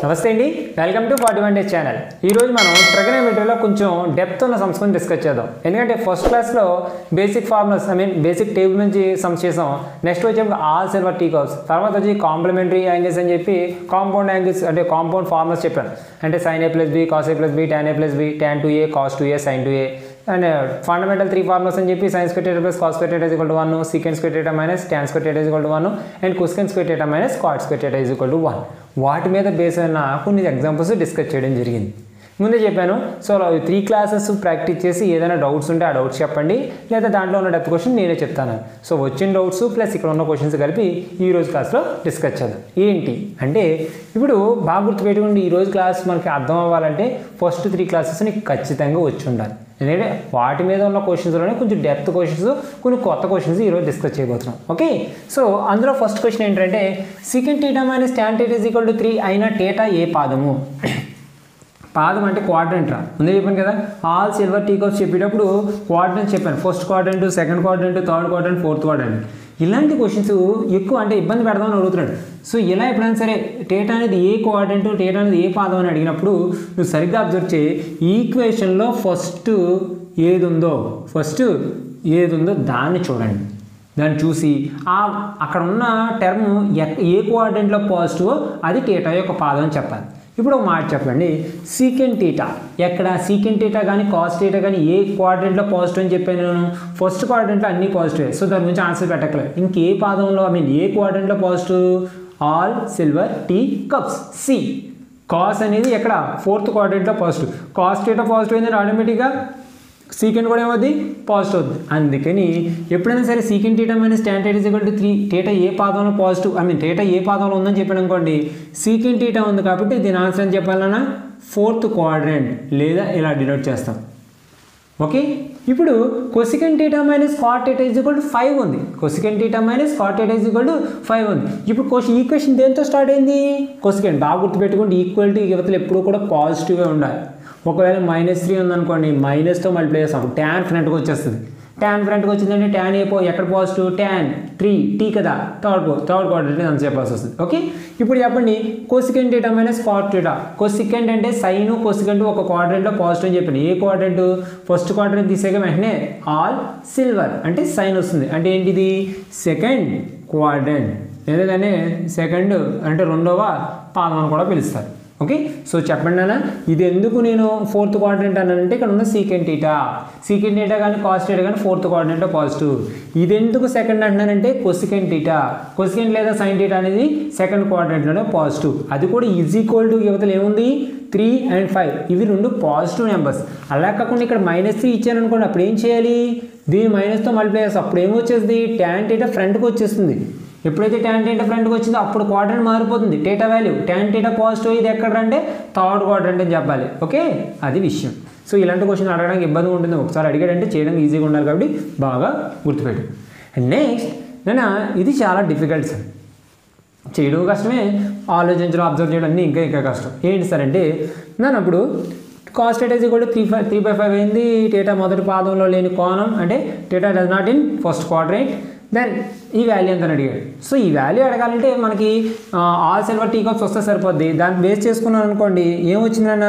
నమస్తే అండి, welcome to 41 days channel. ఈరోజు మనం ట్రిగనోమెట్రీలో కొంచెం డెప్త్ ఉన్న సమ్స్ గురించి డిస్కస్ చేద్దాం. ఎందుకంటే ఫస్ట్ క్లాస్లో బేసిక్ ఫార్ములాస్ బేసిక్ టేబుల్ నుంచి సమ్స్ చేసాం. నెక్స్ట్ వచ్చేప్పుడు ఆల్ సిల్వర్ టీ కప్స్, తర్వాత వచ్చి కాంప్లిమెంటరీ యాంగిల్స్ అని చెప్పి కాంపౌండ్ యాంగిల్స్ అంటే కాంపౌండ్ ఫార్ములాస్ చెప్పాను. అంటే sine A plus B, cos A plus B, tan A plus B, tan 2a, cos 2a, sine 2a. And fundamental 3 formulas అని చెప్పి sine square theta plus cos square theta is equal to 1, secant square theta minus tan square theta is equal to 1 and cosecant square theta minus cot square theta is equal to 1. వాటి మీద base అయిన కొన్ని examples discuss చేయడం జరిగింది. ముందే చెప్పాను. So 3 classes practice చేసి ఏదైనా డౌట్స్ ఉంటే ఆ డౌట్స్ చెప్పండి, లేదా దాంట్లో ఉన్న డెప్త్ క్వశ్చన్ నేనే చెప్తాను. సో వచ్చిన డౌట్స్ ప్లస్ ఇక్కడ ఉన్న క్వశ్చన్స్ కలిపి ఈరోజు క్లాస్లో డిస్కస్ చేద్దాం. ఏంటి అంటే ఇప్పుడు బాగా గుర్తుపెట్టుకోండి, ఈరోజు క్లాస్ మనకి అర్థం అవ్వాలంటే ఫస్ట్ 3 క్లాసెస్ నీకు ఖచ్చితంగా వచ్చి ఉండాలి. ఎందుకంటే వాటి మీద ఉన్న క్వశ్చన్స్లోనే కొంచెం డెప్త్ క్వశ్చన్స్, కొన్ని కొత్త క్వశ్చన్స్ ఈరోజు డిస్కస్ చేయబోతున్నాం. ఓకే, సో అందులో ఫస్ట్ క్వశ్చన్ ఏంటంటే secant theta minus tan theta is equal to 3 అయిన థీటా ఏ పాదము? పాదం అంటే క్వాడ్రంట్ రా, ముందే చెప్పాను కదా. ఆల్ సిల్వర్ టీ కప్స్ చెప్పేటప్పుడు క్వాడ్రంట్ చెప్పాను. First quadrant, second quadrant, third quadrant, fourth quadrant. ఇలాంటి క్వశ్చన్స్ ఎక్కువ అంటే ఇబ్బంది పెడదామని అడుగుతున్నాడు. సో ఇలా ఎప్పుడైనా సరే థీటా అనేది ఏ క్వాడ్రంట్, థీటా అనేది ఏ పాదం అని అడిగినప్పుడు నువ్వు సరిగ్గా అబ్జర్వ్ చేయి. ఈక్వేషన్లో ఫస్ట్ ఏది ఉందో దాన్ని చూడండి. దాన్ని చూసి అక్కడ ఉన్న టర్మ్ ఏ క్వాడ్రంట్లో పాజిటివ్ అది థీటా యొక్క పాదం అని చెప్పాలి. ఇప్పుడు ఒక మాట చెప్పండి, సీకెంట్ థీటా ఎక్కడ? సీకెంట్ థీటా కానీ కాస్ థీటా కానీ ఏ క్వాడ్రంట్లో పాజిటివ్ అని చెప్పాను నేను. ఫస్ట్ క్వాడ్రంట్లో అన్ని పాజిటివ్. సో దాని గురించి ఆన్సర్ పెట్టక్కలేదు. ఇంకే పాదంలో ఏ క్వాడ్రంట్లో positive? All silver tea cups. C cos అనేది ఎక్కడ? ఫోర్త్ క్వాడ్రంట్లో పాజిటివ్. కాస్ థీటా పాజిటివ్ అయిందని ఆటోమేటిక్గా సీకెంట్ కూడా ఏమవుద్ది? పాజిటివ్ అవుతుంది. అందుకని ఎప్పుడైనా సరే secant theta minus tan theta is equal to 3 theta ఏ పాదంలో పాజిటివ్ థీటా ఏ పాదంలో ఉందని చెప్పాను అనుకోండి, సీకెంట్ థీటా ఉంది కాబట్టి దీని ఆన్సర్ అని చెప్పాలన్నా ఫోర్త్ క్వాడ్రంట్ లేదా ఇలా డినోట్ చేస్తాం. ఓకే, ఇప్పుడు cosecant theta minus cot theta is equal to 5 ఉంది. Cosecant theta minus cot theta is equal to 5 ఉంది. ఇప్పుడు ఈక్వేషన్ దేంతో స్టార్ట్ అయింది? కొసెకెంట్. బాగా గుర్తుపెట్టుకోండి, ఈక్వాలిటీ యువతలు ఎప్పుడు కూడా పాజిటివ్గా ఉండాలి. ఒకవేళ -3 ఉందనుకోండి, మైనస్తో మల్టిప్లై చేస్తాం, ట్యాన్ ఫ్రంట్కి వచ్చేస్తుంది. ట్యాన్ ఫ్రంట్కి వచ్చిందంటే ట్యాన్ ఎక్కడ పాజిటివ్? ట్యాన్ 3 టీ కదా, థర్డ్ క్వాడ్రంట్ అంత చెప్పాల్సి వస్తుంది. ఓకే, ఇప్పుడు చెప్పండి కొసెకెంట్ థీటా మైనస్ కాట్ థీటా. కొసెకెంట్ అంటే సైన్, కొసెకెంట్ ఒక క్వాడ్రంట్లో పాజిటివ్ అని చెప్పండి. ఏ క్వాడ్రంట్? ఫస్ట్ క్వాడ్రంట్ తీసాక వెంటనే ఆల్ సిల్వర్ అంటే సైన్ వస్తుంది. అంటే ఏంటిది? సెకండ్ క్వాడ్రంట్, లేదంటే సెకండ్ అంటే రెండవ పాదం అని కూడా పిలుస్తారు. ఓకే, సో చెప్పండి అన్న, ఇది ఎందుకు నేను ఫోర్త్ క్వాడ్రంట్ అన్నానంటే ఇక్కడ ఉన్న సీకెంట్ థీటా కానీ కాస్ థీటా కానీ ఫోర్త్ క్వాడ్రంట్లో పాజిటివ్. ఇది ఎందుకు సెకండ్ అంటున్నానంటే కొసెకెంట్ థీటా, కొసెకెంట్ లేదా సైన్ థీటా అనేది సెకండ్ క్వాడ్రంట్లోనే పాజిటివ్. అది కూడా ఈజ్ ఈక్వల్ టు యువతలు ఏముంది? 3 and 5 ఇవి రెండు పాజిటివ్ నెంబర్స్. అలా కాకుండా ఇక్కడ -3 ఇచ్చాను అనుకోండి, అప్పుడు ఏం చేయాలి? దీన్ని మైనస్తో మల్టిప్లై చేస్తాం. అప్పుడు ఏమొచ్చేస్తుంది? టాన్ థీటా ఫ్రంట్కి వచ్చేస్తుంది. ఎప్పుడైతే టాన్ థీటా ఫ్రంట్కి వచ్చిందో అప్పుడు క్వాడ్రంట్ మారిపోతుంది. Theta value tan theta positive ఇది ఎక్కడంటే థర్డ్ క్వాడ్రంట్ అని చెప్పాలి. ఓకే, అది విషయం. సో ఇలాంటి క్వశ్చన్ అడగడానికి ఇబ్బందిగా ఉంటుంది. ఒకసారి అడిగాడంటే చేయడానికి ఈజీగా ఉండాలి కాబట్టి బాగా గుర్తుపెట్టు. నెక్స్ట్ ఇది చాలా డిఫికల్ట్ సార్, చేయడం కష్టమే, ఆలోచించడం అబ్జర్వ్ చేయడం అన్నీ ఇంకా కష్టం. ఏంటి సార్ అంటే అప్పుడు cos theta is equal to 3/5 అయింది. థీటా మొదటి పాదంలో లేని కోణం అంటే theta does not in first quadrant. Then ఈ వాల్యూ ఎంత అడిగాడు. సో ఈ వాల్యూ అడగాలంటే మనకి ఆల్ సిల్వర్ టీ కప్స్ వస్తే సరిపోద్ది. దాన్ని బేస్ చేసుకున్నాను అనుకోండి, ఏమొచ్చిందన్న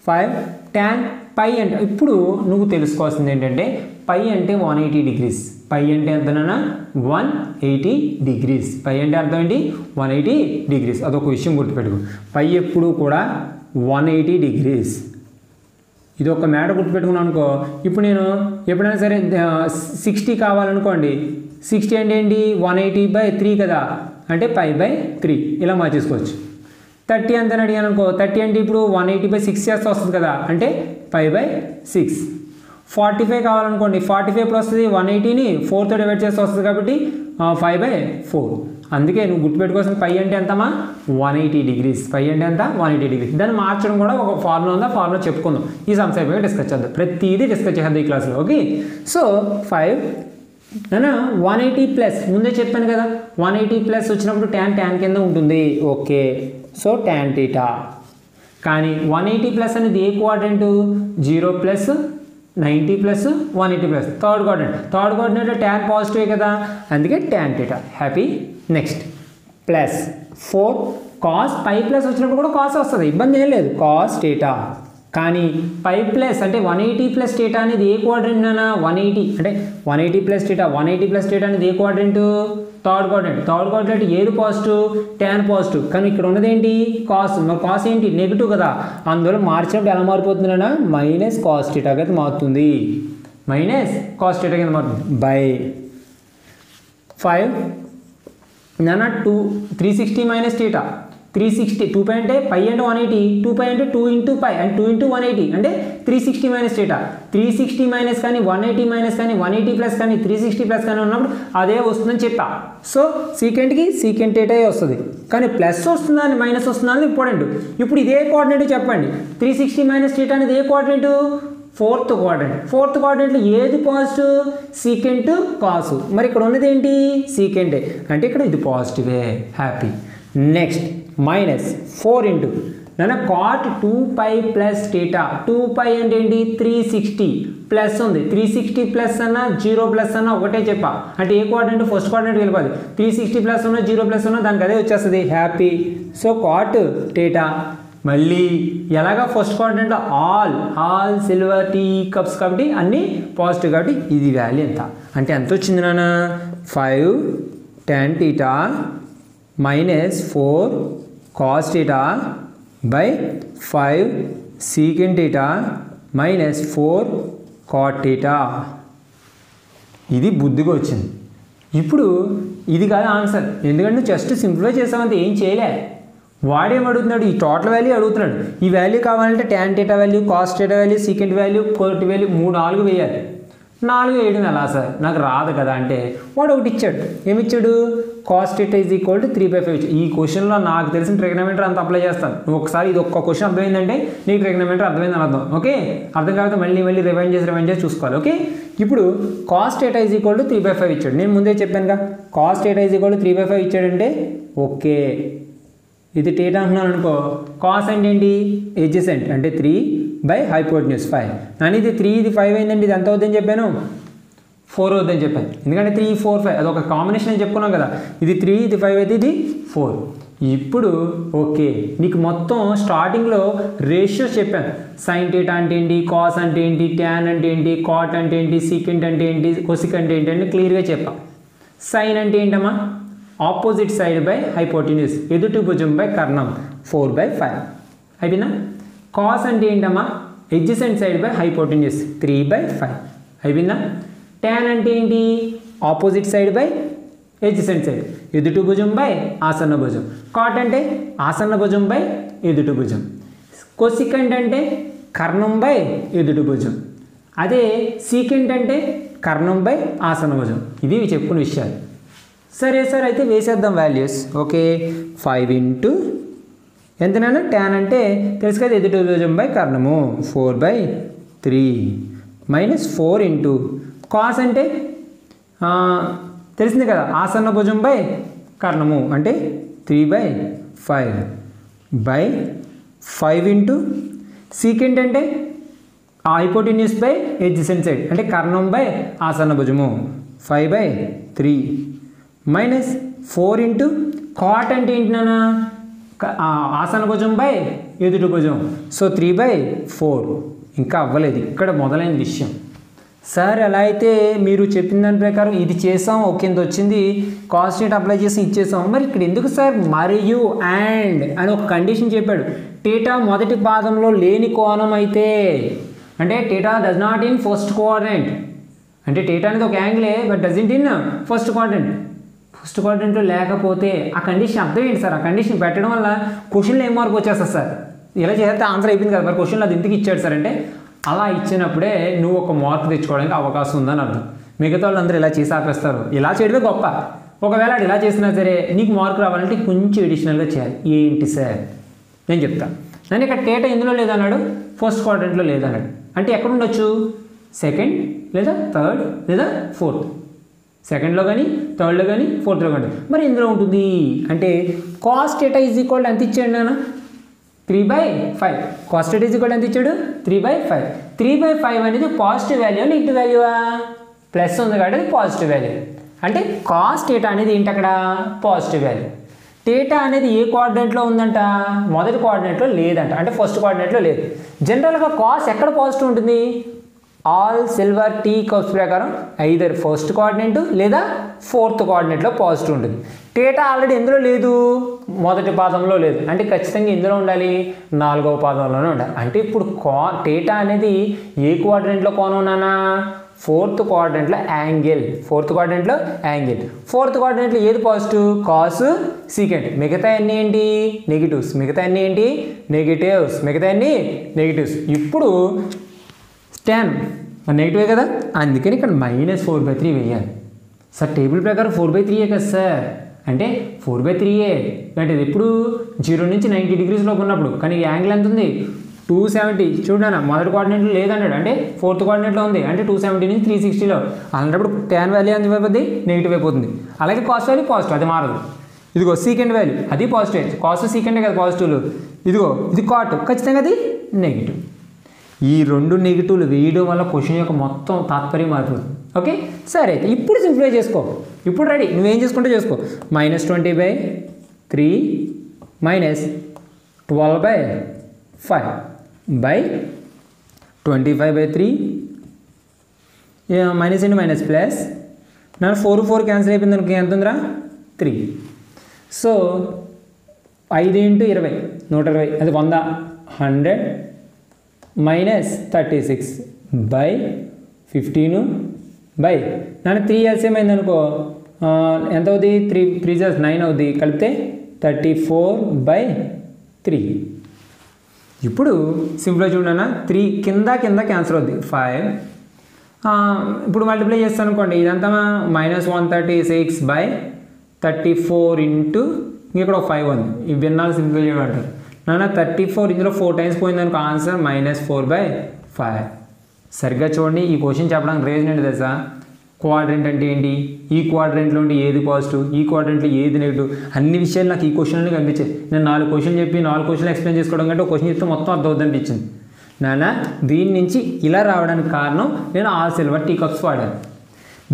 5 టాన్ పై అంటే. ఇప్పుడు నువ్వు తెలుసుకోవాల్సింది ఏంటంటే పై అంటే 180 డిగ్రీస్. పై అంటే ఎంతనన్నా 180 డిగ్రీస్. పై అంటే అర్థం ఏంటి? 180 డిగ్రీస్. అదొక విషయం గుర్తుపెట్టుకో, పై ఎప్పుడు కూడా 180 డిగ్రీస్. ఇది ఒక మ్యాటర్ గుర్తుపెట్టుకున్నాను అనుకో. ఇప్పుడు నేను ఎప్పుడైనా సరే 60 కావాలనుకోండి, 60 అంటే ఏంటి? 180/3 కదా, అంటే π/3 ఇలా మార్చేసుకోవచ్చు. 30 అంత అడిగాను అనుకో, 30 అంటే ఇప్పుడు 180/6 చేస్తే వస్తుంది కదా, అంటే π/6. 45 కావాలనుకోండి, 45 ఎప్పుడు వస్తుంది? 180ని 4తో డివైడ్ చేస్తే వస్తుంది కాబట్టి 5/4. అందుకే నువ్వు గుర్తుపెట్టుకోవాల్సిన పై అంటే ఎంతమా? 180 డిగ్రీస్. పై అంటే ఎంత? 180 డిగ్రీస్. దాన్ని మార్చడం కూడా ఒక ఫార్ములా ఉందా, ఫార్ములా చెప్పుకుందాం. ఈ సమ్స్ అయిపోయి డిస్కస్ చేద్దాం. ప్రతిదీ డిస్కస్ చేద్దాం ఈ క్లాస్లో. ఓకే, సో 5 180 ప్లస్ ముందే చెప్పాను కదా, 180 ప్లస్ వచ్చినప్పుడు ట్యాన్ కింద ఉంటుంది. Okay, so tan theta. కానీ 180 ప్లస్ అనేది ఏ quadrant? 0 plus 90 plus 180 plus third coordinate tan positive కదా, అందుకే tan theta. Happy. Next plus 4 cos pi plus వచ్చినప్పుడు కూడా కాస్ వస్తుంది, ఇబ్బంది ఏం లేదు, కాస్ టీటా. కానీ పై ప్లస్ అంటే 180 ప్లస్ టీటా అనేది ఏ క్వాడ్రెంట్ నానా 180 అంటే 180 ప్లస్ టీటా 180 ప్లస్ టీటా అనేది ఏ క్వాడ్రెంట్ థర్డ్ క్వాడ్రెంట్ ఏది పాజిటివ్ tan పాజిటివ్. కానీ ఇక్కడ ఉన్నది ఏంటి కాస్, మరి కాస్ ఏంటి నెగిటివ్ కదా, అందువల్ల మార్చినప్పుడు ఎలా మారిపోతుంది నాన్న మైనస్ కాస్ టీటా కింద మారుతుంది, మైనస్ కాస్ టీటా కింద మారుతుంది బై 5 నాన్న 360 మైనస్ టీటా 360 2 పై అంటే పై అంటే 180 2 పై అంటే 2 ఇంటూ పై అండ్ 2 ఇంటూ 180 అంటే 360 మైనస్ టీటా 360 మైనస్ కానీ 180 మైనస్ కానీ 180 ప్లస్ కానీ 360 ప్లస్ కానీ ఉన్నప్పుడు అదే వస్తుందని చెప్పా. సో సీకెంట్కి సీకెంట్ టీటా వస్తుంది, కానీ ప్లస్ వస్తుందా అని మైనస్ వస్తుందా అని ఇంపార్టెంట్. ఇప్పుడు ఇదే కోఆర్డినేట్ చెప్పండి, 360 మైనస్ టీటా అనేది ఏ కోఆర్డినేట్ ఫోర్త్ క్వాడ్రెంట్లో ఏది పాజిటివ్ సీకెంట్ కాసు, మరి ఇక్కడ ఉన్నది ఏంటి సీకెంటే అంటే ఇక్కడ ఇది పాజిటివే, హ్యాపీ. నెక్స్ట్ మైనస్ 4 ఇంటూ నాన్న కాట్ 2π ప్లస్ టీటా 2π అంటే ఏంటి 360 ప్లస్ ఉంది 360 ప్లస్ అన్న 0 ప్లస్ అన్న ఒకటే చెప్పా, అంటే ఏ క్వాడ్రెంట్ ఫస్ట్ క్వాడ్రెంట్ వెళ్ళిపోదు 360 ప్లస్ ఉన్న 0 ప్లస్ ఉన్న దానికి అదే వచ్చేస్తుంది హ్యాపీ. సో కాట్ టీటా మళ్ళీ ఎలాగా ఫస్ట్ క్వాడ్రెంట్లో ఆల్ సిల్వర్ టీ కప్స్ కాబట్టి అన్నీ పాజిటివ్ కాబట్టి ఇది వాల్యూ ఎంత అంటే ఎంత వచ్చింది నాన్న 5 tan theta minus 4 cos theta by 5 secant theta minus 4 cot theta. ఇది బుద్ధిగా వచ్చింది. ఇప్పుడు ఇది కాదు ఆన్సర్, ఎందుకంటే జస్ట్ సింప్లిఫై చేసామంటే ఏం చేయలే. వాడేమడుగుతున్నాడు ఈ టోటల్ వాల్యూ అడుగుతున్నాడు, ఈ వాల్యూ కావాలంటే tan theta value cos theta value secant value cot value 4 వేయాలి. 4 వేయడం ఎలా సార్ నాకు రాదు కదా అంటే వాడు ఒకటి ఇచ్చాడు, ఏమిచ్చాడు cos theta is equal to 3/5. ఈ క్వశ్చన్లో నాకు తెలిసిన ట్రిగ్నోమెట్రీ అంత అప్లై చేస్తాను. నువ్వు ఒకసారి ఇది ఒక్క క్వశ్చన్ అర్థమైందంటే నీకు ట్రిగ్నోమెట్రీ అర్థమైందని అర్థం. ఓకే, అర్థం కాకపోతే మళ్ళీ రివైండ్ చేసి చూసుకోవాలి. ఓకే, ఇప్పుడు cos theta is equal to 3/5 ఇచ్చాడు. నేను ముందే చెప్పానుగా cos theta is equal to 3/5 ఇచ్చాడంటే ఓకే, ఇది టీటా అంటున్నాను అనుకో, కాస్ అంటే ఏంటి ఎడ్జసెంట్ అంటే 3 బై హైపోటెన్యూస్ 5. కానీ ఇది 3 ఇది 5 అయిందండి, ఇది ఎంత అవుతుందని చెప్పాను 4 అవుతుందని చెప్పాను, ఎందుకంటే 3 4 5 అదొక కాంబినేషన్ అని చెప్పుకున్నాం కదా, ఇది 3 ఇది 5 అయితే ఇది 4. ఇప్పుడు ఓకే నీకు మొత్తం స్టార్టింగ్లో రేషియోస్ చెప్పాను, సైన్ టీటా అంటే ఏంటి, కాస్ అంటే ఏంటి, ట్యాన్ అంటే ఏంటి, కాట్ అంటే ఏంటి, సీకెంట్ అంటే ఏంటి, కొసిక్ అంటే ఏంటి అని క్లియర్గా చెప్పాం. సైన్ అంటే ఏంటమ్మా ఆపోజిట్ సైడ్ బై హైపోటెన్యూస్ ఎదుటి భుజం బై కర్ణం 4/5 అయిపోయిందా. కాస్ అంటే ఏంటమ్మా ఎడ్జసెంట్ సైడ్ బై హైపోటెన్యూస్ 3/5 అయిపోయిందా. ట్యాన్ అంటే ఏంటి opposite side by adjacent side ఎదుటి భుజం బై ఆసన్న భుజం. కాట్ అంటే ఆసన్న భుజం బై ఎదుటి భుజం. కొసికెంట్ అంటే కర్ణం బై ఎదుటి భుజం. అదే సీకెంట్ అంటే కర్ణం బై ఆసన్న భుజం. ఇది చెప్పుకునే విషయాలు. సరే సార్ అయితే వేసేద్దాం వాల్యూస్. ఓకే 5 ఇంటూ ఎంతనైనా ట్యాన్ అంటే తెలుసు కదా ఎదుటి భుజం బై కర్ణము 4/3 మైనస్ 4 ఇంటూ కాస్ అంటే తెలిసింది కదా ఆసన్న భుజం బై కర్ణము అంటే 3/5 బై 5 ఇంటూ సీకెంట్ అంటే హైపోటెన్యూస్ బై ఎడ్జసెంట్ సైడ్ అంటే కర్ణం బై ఆసన్న భుజము 5/3 మైనస్ 4 ఇంటూ కాట్ అంటే ఏంటి నాన్న ఆసన భుజం బై ఎదుటి భుజం సో 3/4. ఇంకా అవ్వలేదు, ఇక్కడ మొదలైన విషయం. సార్ ఎలా అయితే మీరు చెప్పిన దాని ప్రకారం ఇది చేసాం ఓకే ఇంత వచ్చింది కాస్ టీటా అప్లై చేసి ఇచ్చేసాం, మరి ఇక్కడ ఎందుకు సార్ మరియు అండ్ అని ఒక కండిషన్ చెప్పాడు. టీటా మొదటి పాదంలో లేని కోణం అయితే అంటే theta does not in first quadrant అంటే టీటా అనేది ఒక యాంగిలే but doesn't in first quadrant. First క్వాడ్రెంట్లో లేకపోతే ఆ కండిషన్ అర్థం ఏంటి సార్, ఆ కండిషన్ పెట్టడం వల్ల క్వశ్చన్లో ఏం మార్పు వచ్చేస్తుంది సార్, ఇలా చేస్తే ఆన్సర్ అయిపోయింది కదా మరి క్వశ్చన్లో అది ఎందుకు ఇచ్చాడు సార్ అంటే అలా ఇచ్చినప్పుడే నువ్వు ఒక మార్క్ తెచ్చుకోవడానికి అవకాశం ఉందని అర్థం. మిగతా వాళ్ళందరూ ఇలా చేసి ఆపేస్తారు, ఇలా చేయడమే గొప్ప. ఒకవేళ అది ఇలా చేసినా సరే నీకు మార్క్ రావాలంటే కొంచెం ఎడిషనల్గా చేయాలి. ఏంటి సార్ నేను చెప్తాను. నేను ఇక్కడ టీటా ఎందులో లేదన్నాడు ఫస్ట్ క్వాడ్రెంట్లో లేదన్నాడు అంటే ఎక్కడ ఉండొచ్చు సెకండ్ లేదా థర్డ్ లేదా ఫోర్త్, సెకండ్లో కానీ థర్డ్లో కానీ ఫోర్త్లో కానీ. మరి ఇందులో ఉంటుంది అంటే కాస్ టీటా ఈజ్ ఈక్వల్ ఎంత ఇచ్చాడు నాన్న 3/5. కాస్ టీటా ఈజ్ ఈక్వల్ ఎంత ఇచ్చాడు 3/5. 3/5 అనేది పాజిటివ్ వాల్యూ నెగిటివ్ వాల్యూవా ప్లస్ ఉంది కాబట్టి అది పాజిటివ్ వాల్యూ అంటే కాస్ టీటా అనేది ఏంటి అక్కడ పాజిటివ్ వాల్యూ. థీటా అనేది ఏ కోఆర్డినేట్లో ఉందంట, మొదటి కోఆర్డినేట్లో లేదంట, అంటే ఫస్ట్ కోఆర్డినేట్లో లేదు. జనరల్గా కాస్ ఎక్కడ పాజిటివ్ ఉంటుంది, ఆల్ సిల్వర్ టీ కప్స్ ప్రకారం ఐదర్ ఫస్ట్ కోఆర్డినేట్ లేదా ఫోర్త్ కోఆర్డినేట్లో పాజిటివ్ ఉంటుంది. థీటా ఆల్రెడీ ఎందులో లేదు, మొదటి పాదంలో లేదు, అంటే ఖచ్చితంగా ఎందులో ఉండాలి, నాలుగవ పాదంలోనే ఉండాలి. అంటే ఇప్పుడు థీటా అనేది ఏ కోఆర్డినేట్లో కోణం ఉన్నానా, ఫోర్త్ కోఆర్డినేట్లో యాంగిల్, ఫోర్త్ కోఆర్డినేట్లో యాంగిల్. ఫోర్త్ కోఆర్డినేట్లో ఏది పాజిటివ్, కాస్ సీకెంట్, మిగతా అన్నీ ఏంటి నెగిటివ్స్, మిగతా అన్నీ ఏంటి నెగిటివ్స్, మిగతా అన్నీ నెగిటివ్స్. ఇప్పుడు tan నెగిటివే కదా, అందుకని ఇక్కడ -4/3 వేయాలి. సార్ టేబుల్ ప్రకారం 4/3 కదా సార్, అంటే 4/3 అంటే ఎప్పుడు 0 నుంచి 90 degrees లోపు ఉన్నప్పుడు. కానీ యాంగిల్ ఎంత ఉంది 270. చూడనా మొదటి కోఆర్డినేట్లో లేదన్నాడు, అంటే ఫోర్త్ కోఆర్డినేట్లో ఉంది, అంటే 270 నుంచి 360లో. అలాంటప్పుడు tan వాల్యూ ఎంత అయిపోతుంది, నెగిటివ్ అయిపోతుంది. అలాగే కాస్ వాల్యూ పాజిటివ్, అది మారదు. ఇదిగో సీకెంట్ వాల్యూ అది పాజిటివ్, కాస్ సీకెంటే కదా పాజిటివ్లు. ఇదిగో ఇది కాట్, ఖచ్చితంగా అది నెగిటివ్. ఈ రెండు నెగిటివ్లు వేయడం వల్ల క్వశ్చన్ యొక్క మొత్తం తాత్పర్యం మారిపోతుంది. ఓకే సరే, అయితే ఇప్పుడు సింప్లిఫై చేసుకో. ఇప్పుడు రెడీ, నువ్వేం చేసుకుంటే చేసుకో. -20/3 -12/5 by 25/3 minus into minus plus నా 4 క్యాన్సిల్ అయిపోయింది అనుకో, ఎంత ఉందిరా 3. సో 5 × 20 120, అది 100 100 -36 బై 15 బై నన్ను 3 ఎల్సిఎం అయింది అనుకో, ఎంత అవుతుంది 3 + 9 అవుతుంది, కలిపితే 34/3. ఇప్పుడు సింపుల్గా చూడన్నా 3 కింద క్యాన్సిల్ అవుద్ది 5. ఇప్పుడు మల్టిప్లై చేస్తాను అనుకోండి, ఇదంతా -136/34 ఇంటూ ఇక్కడ ఒక 5 ఉంది. ఈ భిన్నాలు సింపుల్ చేయమంటారు. నాన్న 34 ఇందులో 4 టైమ్స్ పోయిందనుకో, ఆన్సర్ -4/5. సరిగ్గా చూడండి, ఈ క్వశ్చన్ చెప్పడానికి రీజన్ ఏంటి తెలుసా, క్వాడ్రెంట్ అంటే ఏంటి, ఈ క్వాడ్రెంట్లో ఉండి ఏది పాజిటివ్, ఈ క్వాడ్రెంట్లో ఏది నెగిటివ్, అన్ని విషయాలు నాకు ఈ క్వశ్చన్లో కనిపించాయి. నేను 4 క్వశ్చన్లు చెప్పి 4 క్వశ్చన్లు ఎక్స్ప్లెయిన్ చేసుకోవడం కంటే ఒక క్వశ్చన్ చెప్తే మొత్తం అర్థం అవుతుంది అనిపించింది. నాన్న దీని నుంచి ఇలా రావడానికి కారణం నేను ఆల్ సిల్వర్ టీ కప్స్ వాడాను.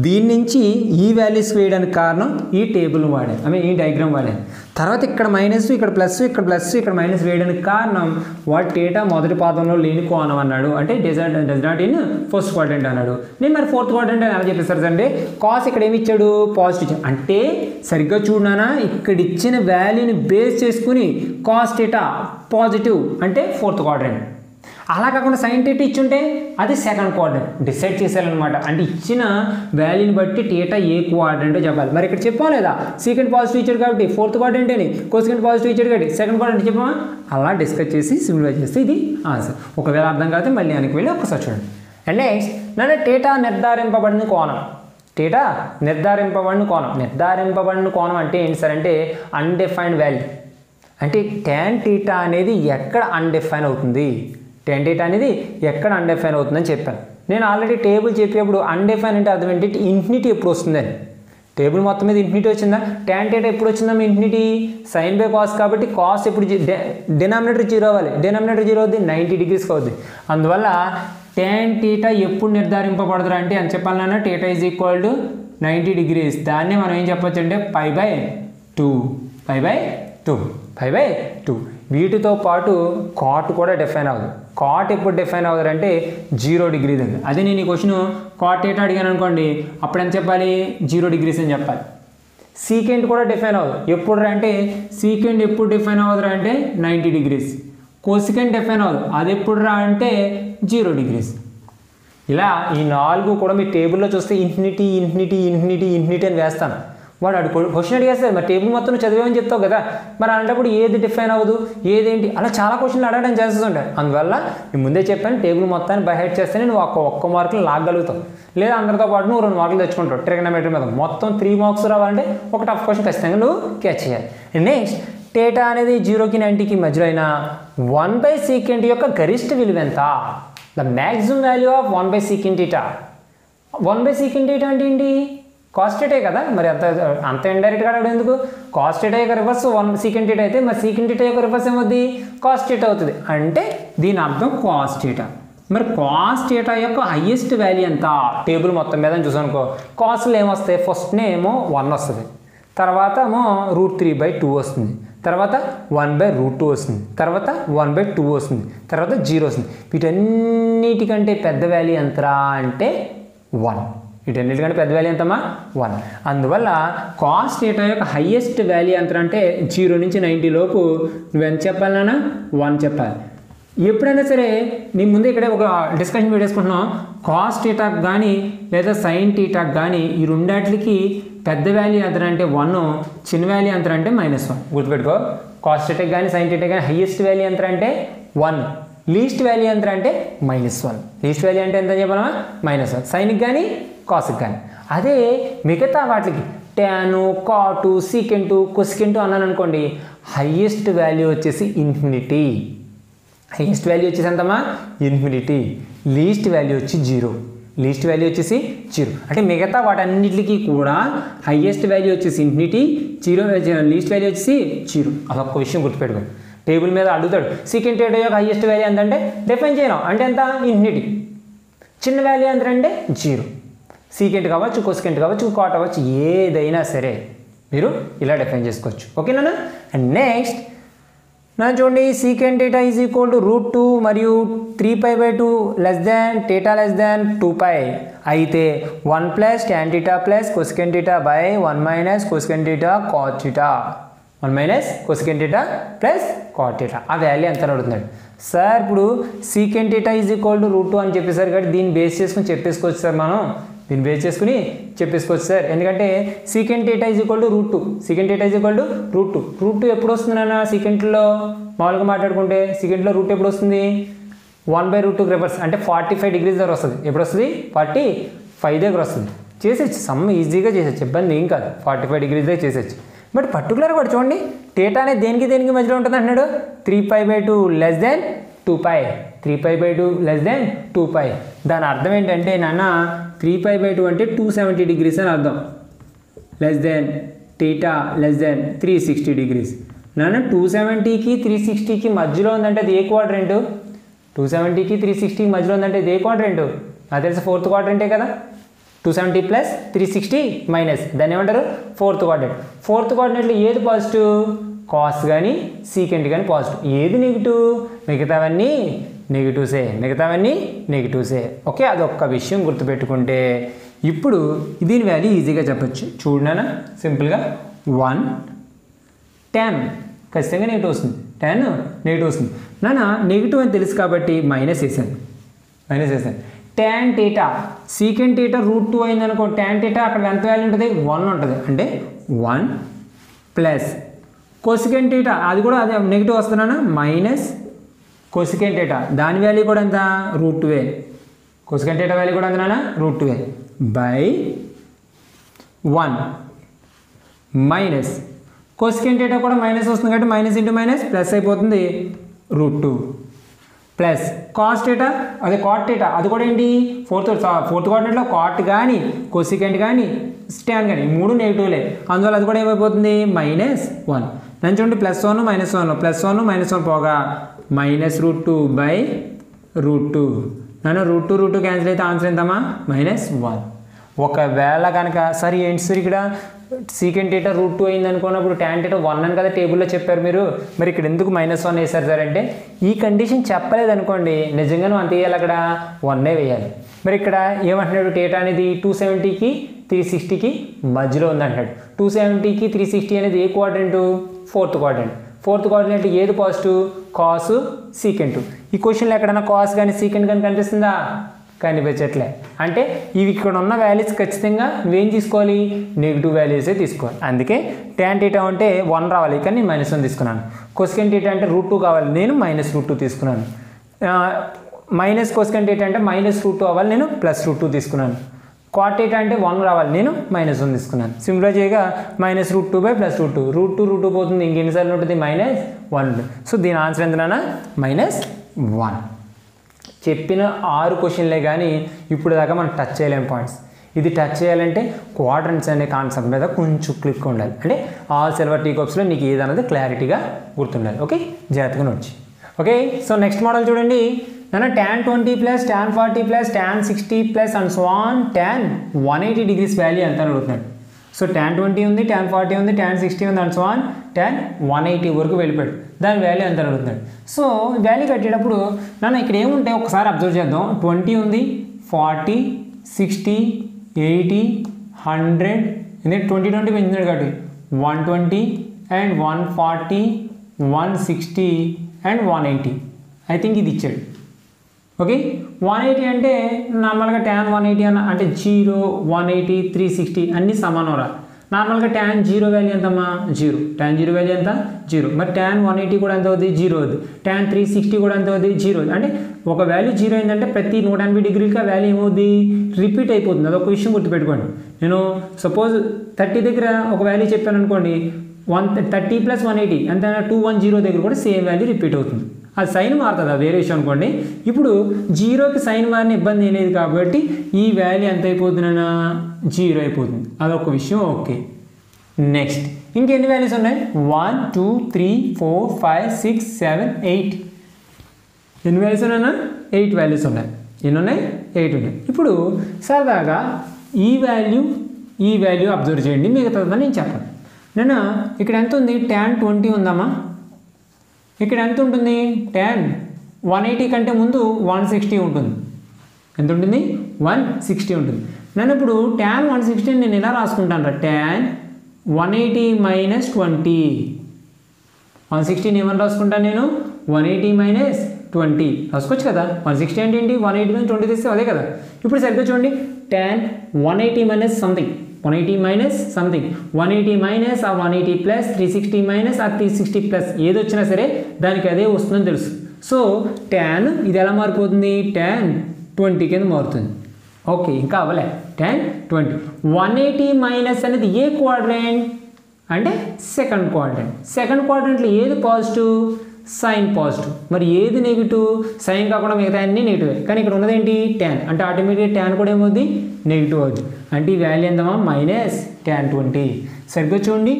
దీని నుంచి ఈ వాల్యూస్ వేయడానికి కారణం ఈ టేబుల్ వాడాను, ఈ డయాగ్రామ్ వాడాను. తర్వాత ఇక్కడ మైనస్, ఇక్కడ ప్లస్, ఇక్కడ ప్లస్, ఇక్కడ మైనస్ వేయడానికి కారణం వాడు థీటా మొదటి పాదంలో లేని కోణం అన్నాడు, అంటే does not in first quadrant అన్నాడు. నేను మరి ఫోర్త్ క్వాడ్రంట్ అని ఎలా చెప్పేస్తారు అంటే, కాస్ ఇక్కడ ఏమి ఇచ్చాడు పాజిటివ్ ఇచ్చాడు. అంటే సరిగ్గా చూడనా, ఇక్కడ ఇచ్చిన వాల్యూని బేస్ చేసుకుని కాస్ థీటా పాజిటివ్ అంటే ఫోర్త్ క్వాడ్రంట్. అలా కాకుండా సైన్ థీటా ఇచ్చుంటే అది సెకండ్ క్వాడ్రంట్. డిసైడ్ చేసేయాలన్నమాట. అంటే ఇచ్చిన వాల్యూని బట్టి థీటా ఏ క్వాడ్రంటో చెప్పాలి. మరి ఇక్కడ చెప్పాం లేదా, సీకెంట్ పాజిటివ్ ఇచ్చాడు కాబట్టి ఫోర్త్ క్వాడ్రంట్ అని, కోసెకంట్ పాజిటివ్ ఇచ్చాడు కాబట్టి సెకండ్ క్వాడ్రంట్ చెప్పామా. అలా డిస్కస్ చేసి సింప్లిఫై చేస్తే ఇది ఆన్సర్. ఒకవేళ అర్థం కాకపోతే మళ్ళీ వెనక్కి వెళ్ళి ఒకసారి చూడండి. అండ్ నెక్స్ట్ నన్ను థీటా నిర్ధారింపబడిన కోణం. థీటా నిర్ధారింపబడిన కోణం. నిర్ధారింపబడిన కోణం అంటే ఏంటి సార్ అంటే అన్డిఫైన్డ్ వాల్యూ. అంటే tan థీటా అనేది ఎక్కడ అన్డిఫైన్ అవుతుంది, tan థీటా అనేది ఎక్కడ అన్డిఫైన్ అవుతుందని చెప్పాను. నేను ఆల్రెడీ టేబుల్ చెప్పేప్పుడు అన్డిఫైన్ అంటే అర్థం ఏంటి, ఇన్ఫినిటీ ఎప్పుడు వస్తుందని. టేబుల్ మొత్తం మీద ఇన్ఫినిటీ వచ్చిందా, tan థీటా ఎప్పుడు వచ్చిందా ఇన్ఫినిటీ, సైన్ బై కాస్ కాబట్టి కాస్ ఎప్పుడు డినామినేటర్ 0 అవ్వాలి, డినామినేటర్ 0 అవుద్ది 90 degrees అవుద్ది. అందువల్ల tan థీటా ఎప్పుడు నిర్ధారింపబడదురా అంటే అని చెప్పాలన్నా theta is equal to 90 degrees. దాన్ని మనం ఏం చెప్పొచ్చు అంటే π/2, π/2. వీటితో పాటు కాట్ కూడా డిఫైన్ అవ్వదు. కాట్ ఎప్పుడు డిఫైన్ అవ్వదు అంటే 0 degrees అండి. అదే నేను ఈ క్వశ్చన్ కాట్ థీటా అడిగాను అనుకోండి, అప్పుడు ఎంత చెప్పాలి 0 degrees అని చెప్పాలి. సీకెంట్ కూడా డిఫైన్ అవ్వదు. ఎప్పుడు అంటే సీకెంట్ ఎప్పుడు డిఫైన్ అవ్వదురా అంటే 90 degrees. కోసికెంట్ డిఫైన్ అవ్వదు, అది ఎప్పుడు రా అంటే 0 degrees. ఇలా ఈ 4 కూడా మీ టేబుల్లో చూస్తే ఇన్ఫినిటీ ఇన్ఫినిటీ ఇన్ఫినిటీ ఇన్ఫినిటీ అని వేస్తాను. వాడు క్వశ్చన్ అడిగేస్తారు, మరి టేబుల్ మొత్తం చదివేమని చెప్తావు కదా, మరి అలాంటప్పుడు ఏది డిఫైన్ అవ్వదు ఏదేంటి అలా చాలా క్వశ్చన్లు అడగడం ఛాన్సెస్ ఉంటాయి. అందువల్ల నేను ముందే చెప్పాను, టేబుల్ మొత్తాన్ని బై హెడ్ చేస్తే నేను ఒక్క మార్కులు లాగలుగుతావు, లేదా అందరితో పాటు నువ్వు 2 మార్కులు తెచ్చుకుంటావు. ట్రిగనోమెట్రీ మీద మొత్తం 3 marks రావాలంటే ఒక టఫ్ క్వశ్చన్ ఖచ్చితంగా నువ్వు క్యాచ్ చేయాలి. నెక్స్ట్ థీటా అనేది 0కి 90కి మధ్యలో అయినా 1/secant యొక్క గరిష్ట విలువ ఎంత, the maximum value of 1/secant theta. 1/secant theta అంటే ఏంటి, కాస్ థీటా కదా, మరి అంత ఇండైరెక్ట్గా అడగడం ఎందుకు. కాస్ థీటా యొక్క రివర్స్ 1/secant థీటా అయితే మరి secant థీటా యొక్క రివర్స్ ఏమవుద్ది కాస్ థీటా అవుతుంది. అంటే దీని అర్థం కాస్ థీటా. మరి కాస్ థీటా యొక్క హైయెస్ట్ వాల్యూ ఎంత టేబుల్ మొత్తం మీద చూసానుకో, కాస్ట్లో ఏమొస్తాయి, ఫస్ట్నే ఏమో 1 వస్తుంది, తర్వాత ఏమో √3/2 వస్తుంది, తర్వాత 1/√2 వస్తుంది, తర్వాత 1/2 వస్తుంది, తర్వాత 0 వస్తుంది. వీటన్నిటికంటే పెద్ద వాల్యూ ఎంతరా అంటే 1. వీటన్నిటికంటే పెద్ద వాల్యూ ఎంతమ్మా 1. అందువల్ల కాస్ థీటా యొక్క హైయెస్ట్ వాల్యూ ఎంత అంటే 0 నుంచి 90 లోపు నువ్వెంత చెప్పాలి నాన్న 1 చెప్పాలి. ఎప్పుడైనా సరే నీ ముందు ఇక్కడ ఒక డిస్కషన్ పెట్టేసుకుంటున్నాం. కాస్ థీటాకు కానీ లేదా సైన్ థీటాకు కానీ ఈ రెండాటికి పెద్ద వాల్యూ ఎంత అంటే 1, చిన్న వాల్యూ ఎంత అంటే -1. గుర్తుపెట్టుకో, కాస్ థీటాకు కానీ సైన్ థీటాకు కానీ హైయెస్ట్ వాల్యూ ఎంత అంటే 1, లీస్ట్ వాల్యూ ఎంత అంటే -1. లీస్ట్ వాల్యూ అంటే ఎంత చెప్పాలమ్మా -1, సైన్కి కానీ కాస్కి కానీ. అదే మిగతా వాటికి tan, cot, secant, cosecant అన్నాను అనుకోండి, హైయెస్ట్ వాల్యూ వచ్చేసి ఇన్ఫినిటీ. హైయెస్ట్ వాల్యూ వచ్చేసి ఎంతమ్మా ఇన్ఫినిటీ. లీస్ట్ వాల్యూ వచ్చి 0. లీస్ట్ వాల్యూ వచ్చేసి 0. అంటే మిగతా వాటన్నిటికీ కూడా హైయెస్ట్ వాల్యూ వచ్చేసి ఇన్ఫినిటీ, 0 లీస్ట్ వాల్యూ వచ్చేసి 0. అదొక విషయం గుర్తుపెట్టుకోండి. టేబుల్ మీద అడుగుతాడు సీకెంట్ థీటా యొక్క హైయెస్ట్ వాల్యూ ఎంతంటే డిఫైన్ చేయడం అంటే ఎంత ఇన్ఫినిటీ. చిన్న వాల్యూ ఎంత అంటే 0. సీకెంట్ కావచ్చు, కొసెకెంట్ కావచ్చు, కాట్ అవ్వచ్చు, ఏదైనా సరే మీరు ఇలా డిఫైన్ చేసుకోవచ్చు. ఓకేనా. అండ్ నెక్స్ట్ నా చూడండి, secant theta is equal to √2 మరియు 3π/2 θ less than 2π అయితే 1 + tan θ + cosecant θ by 1 - cosecant θ cot θ 1 - cosecant θ + cot θ. ఆ వాల్యూ ఎంత అడుగుతున్నాడు సార్. ఇప్పుడు secant theta is equal to √2 అని చెప్పేసారు కాబట్టి దీన్ని బేస్ చేసుకుని చెప్పేసుకోవచ్చు సార్. మనం దీన్ని బేస్ చేసుకుని చెప్పేసుకోవచ్చు సార్. ఎందుకంటే secant theta is equal to √2. Secant theta is equal to √2. √2 ఎప్పుడు వస్తుంది నాన్న సీకెంట్లో మామూలుగా మాట్లాడుకుంటే సీకెంట్లో √2 ఎప్పుడు వస్తుంది 1/√2 రివర్స్ అంటే 45 degrees దగ్గర వస్తుంది. ఎప్పుడు వస్తుంది 45 దగ్గర వస్తుంది. చేసేచ్చు, సమ్ ఈజీగా చేసేచ్చు, ఇబ్బంది ఏం కాదు. 45 degrees దగ్గర చేసేచ్చు. బట్ పర్టికులర్గా కూడా చూడండి, థీటా అనేది దేనికి దేనికి మధ్యలో ఉంటుంది అంటున్నాడు. 3π/2 less than 2π. 3π/2 less than 2π. దాని అర్థం ఏంటంటే నాన్న 3π/2 అంటే 270 degrees అని అర్థం. Less than theta less than 360 degrees. నాన్న 270కి 360కి మధ్యలో ఉందంటే అది ఏ క్వాడ్రెంట్? 270కి 360కి మధ్యలో ఉందంటే ఇది ఏ క్వాడ్రెంట్? నాకు తెలిసి 4th క్వాడ్రెంటే కదా. 270 + 360 మైనస్ దాన్ని ఏమంటారు 4th క్వాడ్రెంట్. 4th క్వాడ్రెంట్లో ఏది పాజిటివ్? కాస్ కానీ సీకెంట్ కానీ పాజిటివ్. ఏది నెగిటివ్? మిగతావన్నీ నెగిటివ్సే. ఓకే, అదొక్క విషయం గుర్తుపెట్టుకుంటే ఇప్పుడు దీని వాల్యూ ఈజీగా చెప్పచ్చు. చూడనా సింపుల్గా 1 tan ఖచ్చితంగా నెగిటివ్ వస్తుంది. tan నెగిటివ్ వస్తుంది. నాన్న నెగిటివ్ అని తెలుసు కాబట్టి మైనస్ వేసాను. tan θ సీకెంట్ θ √2 అయింది అనుకో, tan θ అక్కడ ఎంత వాల్యూ ఉంటుంది 1 ఉంటుంది. అంటే 1 + కొసెకెంట్ θ అది కూడా అదే నెగిటివ్ వస్తున్నానా మైనస్ కొసెకెంట్ θ దాని వాల్యూ కూడా ఎంత √2. కొసెకెంట్ θ వాల్యూ కూడా ఎంత √2 బై 1 మైనస్ కొసెకెంట్ θ కూడా మైనస్ వస్తుంది కాబట్టి మైనస్ ఇంటూ మైనస్ ప్లస్ అయిపోతుంది √2 ప్లస్ కాస్ θ అదే కాట్ θ అది కూడా ఏంటి 4th క్వాడ్రెంట్లో కాట్ కానీ కొసెకెంట్ కానీ tan కానీ మూడు నెగిటివ్లే. అందువల్ల అది కూడా ఏమైపోతుంది -1. నేను చూడండి +1 -1 +1 -1 పోగా -√2 బై √2. నన్ను √2 క్యాన్సిల్ అయితే ఆన్సర్ ఎంతమ్మా -1. ఒకవేళ కనుక సరే ఏంటి సార్ ఇక్కడ సీకెంట్ θ √2 అయింది అనుకున్నప్పుడు tan θ 1 అని కదా టేబుల్లో చెప్పారు మీరు, మరి ఇక్కడ ఎందుకు -1 వేశారు సార్ అంటే ఈ కండిషన్ చెప్పలేదు అనుకోండి, నిజంగా నువ్వు అంత వేయాలి, అక్కడ 1 వేయాలి. మరి ఇక్కడ ఏమంటున్నాడు θ అనేది 270కి 360కి మధ్యలో ఉంది అంటాడు. 270కి 360 అనేది ఏ quadrant? 4th quadrant. 4th quadrant ఏది పాజిటివ్? Cos secant. ఈ క్వశ్చన్లో ఎక్కడైనా కాస్ కానీ సీకెంట్ కానీ కనిపిస్తుందా? కనిపించట్లే. అంటే ఇవి ఇక్కడ ఉన్న వాల్యూస్ ఖచ్చితంగా నువ్వేం తీసుకోవాలి? నెగిటివ్ వాల్యూసే తీసుకోవాలి. అందుకే tan θ అంటే 1 రావాలి, కానీ నేను -1 తీసుకున్నాను. కొసెకెంట్ θ అంటే √2 కావాలి, నేను -√2 తీసుకున్నాను. మైనస్ కొసెకెంట్ θ అంటే -√2 అవ్వాలి, నేను +√2 తీసుకున్నాను. కాట్ θ అంటే 1 రావాలి, నేను -1 తీసుకున్నాను. సింపుల్గా చేయగా -√2 బై +√2 √2 పోతుంది, ఇంకెన్నిసార్లు ఉంటుంది -1. సో దీని ఆన్సర్ ఎంత నాన్న -1. చెప్పిన 6 క్వశ్చన్లే కానీ ఇప్పుడు దాకా మనం టచ్ చేయలేని పాయింట్స్. ఇది టచ్ చేయాలంటే క్వాడ్రంట్స్ అనే కాన్సెప్ట్ మీద కొంచెం క్లిక్ ఉండాలి. అంటే ఆల్ సిల్వర్ టీ కప్స్లో నీకు ఏదన్నది క్లారిటీగా గుర్తుండాలి. ఓకే, జాగ్రత్తగా నోట్చి. ఓకే, సో నెక్స్ట్ మోడల్ చూడండి. నాన్న tan 20 + tan 40 + tan 60 + and so on tan 180 degrees value ఎంత అడుగుతున్నాడు. సో tan 20 ఉంది, tan 40 ఉంది, tan 60 ఉంది అండ్ సో ఆన్ tan 180 వరకు వెళ్ళిపోయాడు. దాని వాల్యూ ఎంత అడుగుతున్నాడు. సో వాల్యూ కట్టేటప్పుడు నన్ను ఇక్కడ ఏముంటే ఒకసారి అబ్జర్వ్ చేద్దాం. 20 ఉంది, 40, 60, 80, 100 ఎందుకంటే 20 పెంచుతున్నాడు కాబట్టి 120 అండ్ 140, 160 అండ్ 180. ఐ థింక్ ఇది ఇచ్చాడు. ఓకే, 180 అంటే నార్మల్గా tan 180 అన్న అంటే 0, 180, 360 అన్నీ సమానం రా. నార్మల్గా tan 0 వాల్యూ ఎంతమ్మా 0, tan 0 వాల్యూ ఎంత 0. మరి tan 180 కూడా ఎంత అవుతుంది 0 అవుతుంది. tan 360 కూడా ఎంత అవుతుంది 0 అవుతుంది. అంటే ఒక వాల్యూ 0 అయిందంటే ప్రతి 180 డిగ్రీలకి ఆ వాల్యూ ఏమవుతుంది రిపీట్ అయిపోతుంది. అదొక విషయం గుర్తుపెట్టుకోండి. నేను సపోజ్ 30 దగ్గర ఒక వాల్యూ చెప్పాను అనుకోండి, 30 + 180 ఎంత 210 దగ్గర కూడా సేమ్ వాల్యూ రిపీట్ అవుతుంది. అది సైన్ మారుతుంది, అది వేరే విషయం అనుకోండి. ఇప్పుడు 0కి సైన్ మారిన ఇబ్బంది ఏం లేదు కాబట్టి ఈ వాల్యూ ఎంత అయిపోతుందన్నా 0 అయిపోతుంది. అదొక విషయం. ఓకే, నెక్స్ట్ ఇంకెన్ని వాల్యూస్ ఉన్నాయి 1 2 3 4 5 6 7 8. ఎన్ని వాల్యూస్ ఉన్నాయన్నా 8 వాల్యూస్ ఉన్నాయి. ఎన్ని ఉన్నాయి 8 ఉన్నాయి. ఇప్పుడు సరదాగా ఈ వాల్యూ అబ్జర్వ్ చేయండి, మిగతాదని నేను చెప్పాను. నేను ఇక్కడ ఎంత ఉంది tan 20 ఉందమ్మా. ఇక్కడ ఎంత ఉంటుంది tan 180 కంటే ముందు 160 ఉంటుంది. ఎంత ఉంటుంది 160 ఉంటుంది. నేను ఇప్పుడు tan 160 నేను ఎలా రాసుకుంటాను రా, tan 180 - 20. 160 ఏమని రాసుకుంటాను నేను 180 - 20 రాసుకోవచ్చు కదా. 160 అంటే ఏంటి 180 - 20 తీస్తే అదే కదా. ఇప్పుడు సరిగ్గా చూడండి, tan 180 - సంథింగ్, 180 - సంథింగ్, 180 - ఆ 180 + 360 - ఆ 360 ప్లస్ ఏది వచ్చినా సరే దానికి అదే వస్తుందని తెలుసు. సో tan ఇది ఎలా మారిపోతుంది tan 20 కింద మారుతుంది. ఓకే, ఇంకా అవ్వలే tan 20. 180 - అనేది ఏ క్వాడ్రంట్ అంటే సెకండ్ క్వాడ్రంట్. సెకండ్ క్వాడ్రంట్లో ఏది పాజిటివ్ సైన్ పాజిటివ్. మరి ఏది నెగిటివ్ సైన్ కాకుండా మిగతా అన్నీ నెగిటివే. కానీ ఇక్కడ ఉన్నదేంటి tan అంటే ఆటోమేటిక్గా tan కూడా ఏమవుద్ది నెగిటివ్ అవుద్ది. అంటే ఈ వాల్యూ ఎంతమా -tan 20. సరిగ్గా చూడండి,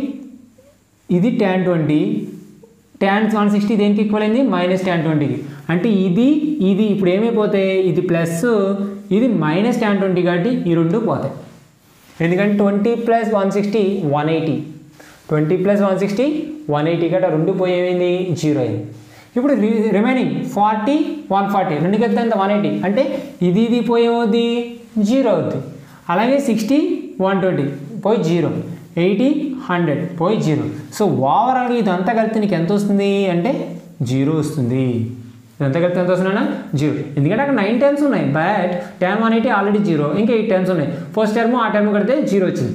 ఇది tan 20, tan 160 దేనికి ఈక్వల్ అయింది -tan 20కి. అంటే ఇది ఇప్పుడు ఏమైపోతాయి, ఇది ప్లస్ ఇది -tan 20 కాబట్టి ఈ రెండు పోతాయి. ఎందుకంటే 20 + 160 180, 20 + 160 180 కాబట్టి రెండు పోయి ఏమైంది 0 అయింది. ఇప్పుడు రిమైనింగ్ 40 140 రెండు కలిపితే ఎంత 180 అంటే ఇది పోయి ఏమవుద్ది 0 అవుద్ది. అలాగే 60 120 పోయి 0, 80 100 పోయి 0. సో ఓవరాల్గా ఇదంతా కలిపితే నీకు ఎంత వస్తుంది అంటే 0 వస్తుంది. ఇదంతా కలిపితే ఎంత వస్తుందన్నా 0. ఎందుకంటే అక్కడ 9 టైమ్స్ ఉన్నాయి, బట్ tan 180 ఆల్రెడీ 0, ఇంకా 8 టైమ్స్ ఉన్నాయి. ఫస్ట్ టర్మ్ ఆ టర్మ్ కడితే 0 వచ్చింది.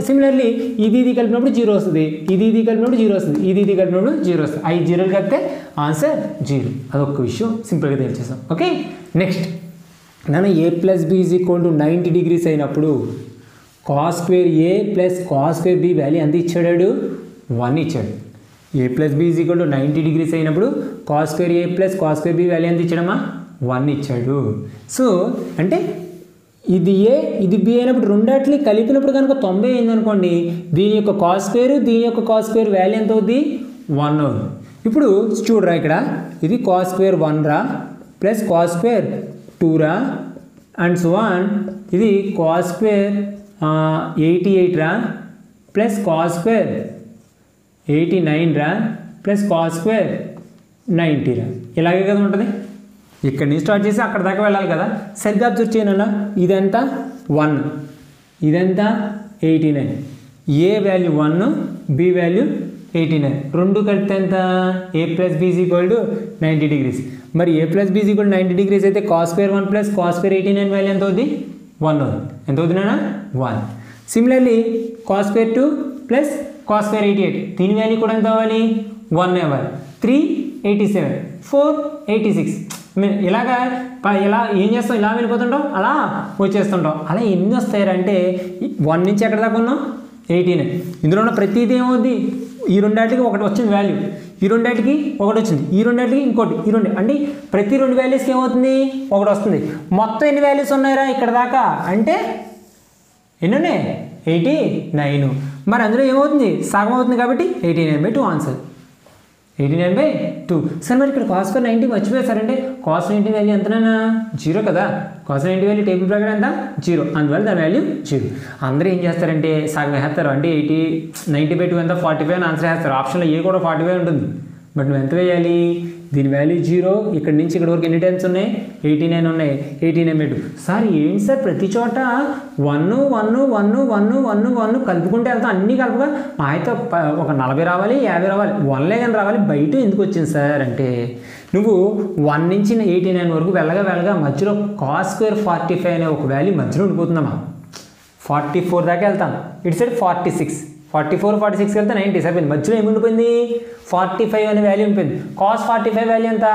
సిమిలర్లీ ఇది కలిపినప్పుడు 0 వస్తుంది, ఇది కలిపినప్పుడు 0 వస్తుంది, ఇది కలిపినప్పుడు 0 వస్తుంది. 5 జీరోలు కలిపితే ఆన్సర్ 0. అదొక విషయం సింపుల్గా తెలిసేసాం. ఓకే, నెక్స్ట్ నన్ను a + b = 90 degrees అయినప్పుడు cos² a + cos² b value ఎంత ఇచ్చాడు 1 ఇచ్చాడు. a + b = 90 degrees అయినప్పుడు cos² a + cos² b value ఎంత ఇచ్చాడమ్మా 1 ఇచ్చాడు. సో అంటే ఇది a ఇది b అయినప్పుడు రెండాట్లు కలిపినప్పుడు కనుక 90 అయిందనుకోండి, దీని యొక్క cos² దీని యొక్క cos² వాల్యూ ఎంత అవుద్ది 1 అవుతుంది. ఇప్పుడు చూడరా, ఇక్కడ ఇది cos² 1 రా ప్లస్ cos² 2 రా అండ్ సో ఆన్, ఇది cos² 88 రా ప్లస్ cos² 89 రా ప్లస్ cos² 90 రా. ఇలాగే కదా ఉంటుంది. ఇక్కడ నుంచి స్టార్ట్ చేసి అక్కడ దాకా వెళ్ళాలి కదా. సరిగ్గా అబ్జర్వ్ చేయనన్నా, ఇదంతా 1, ఇదంతా 89. ఏ వాల్యూ 1, బి వాల్యూ 89, రెండు కలిపితే ఎంత a + b = 90 degrees. మరి a + b = 90 degrees అయితే cos² 1 + cos² 89 వాల్యూ ఎంత అవుద్ది 1 అవుతుంది. ఎంత అవుతుంది నాన్న 1. సిమిలర్లీ cos² 2 + cos² 88 దీని వాల్యూ కూడా ఎంత అవ్వాలి 1 అవ్వాలి. 387 486 ఇలాగా ఇలా ఏం చేస్తాం, ఇలా వెళ్ళిపోతుంటాం, అలా వచ్చేస్తుంటాం. అలా ఎన్ని వస్తాయంటే 1 నుంచి ఎక్కడ దాకా ఉన్నాం 89. ఇందులో ఉన్న ప్రతిదీ ఏమవుద్ది, ఈ రెండాటికి ఒకటి వచ్చింది వాల్యూ, ఈ రెండాటికి ఒకటి వచ్చింది, ఈ రెండాటికి ఇంకోటి, ఈ రెండు అంటే ప్రతి రెండు వాల్యూస్కి ఏమవుతుంది ఒకటి వస్తుంది. మొత్తం ఎన్ని వాల్యూస్ ఉన్నాయరా ఇక్కడ దాకా అంటే ఎన్ని ఉన్నాయి 89. మరి అందులో ఏమవుతుంది సగం అవుతుంది కాబట్టి 89/2 ఆన్సర్. 89/2. సార్ మరి ఇక్కడ cos స్క్వేర్ 90 మర్చిపోయారు సార్. అంటే cos 90 వాల్యూ ఎంతనైనా 0 కదా. cos 90 వాల్యూ టేబుల్ ప్రకారం ఎంత 0, అందువల్ల దాని వాల్యూ 0. అందరూ ఏం చేస్తారంటే సగం వేస్తారు. అంటే 90/2 ఎంత 45 అని ఆన్సర్ వేస్తారు. ఆప్షన్లో ఏ కూడా 45 ఉంటుంది. బట్ నువ్వు ఎంత వేయాలి? దీని వాల్యూ 0. ఇక్కడ నుంచి ఇక్కడ వరకు ఎన్ని టైమ్స్ ఉన్నాయి? 89 ఉన్నాయి. 89/2. సార్ ఏంటి సార్ ప్రతి చోట 1 1 1 1 1 1 కలుపుకుంటే వెళ్తాం, అన్నీ కలుపుగా మా అయితే ఒక 40 రావాలి, 50 రావాలి, 1 కానీ రావాలి. బయట ఎందుకు వచ్చింది సార్ అంటే నువ్వు 1 నుంచి 89 వరకు వెళ్ళగా మధ్యలో cos స్క్వేర్ 45 అనే ఒక వాల్యూ మధ్యలో ఉండిపోతుందమ్మా. 44 దాకా వెళ్తాం. ఇటు సైడ్ 46, 44 46 వెళ్తే 90 సరిపోయింది. మధ్యలో ఏమి ఉండిపోయింది? 45 అనే వాల్యూ ఉండిపోయింది. cos 45 వాల్యూ ఎంత?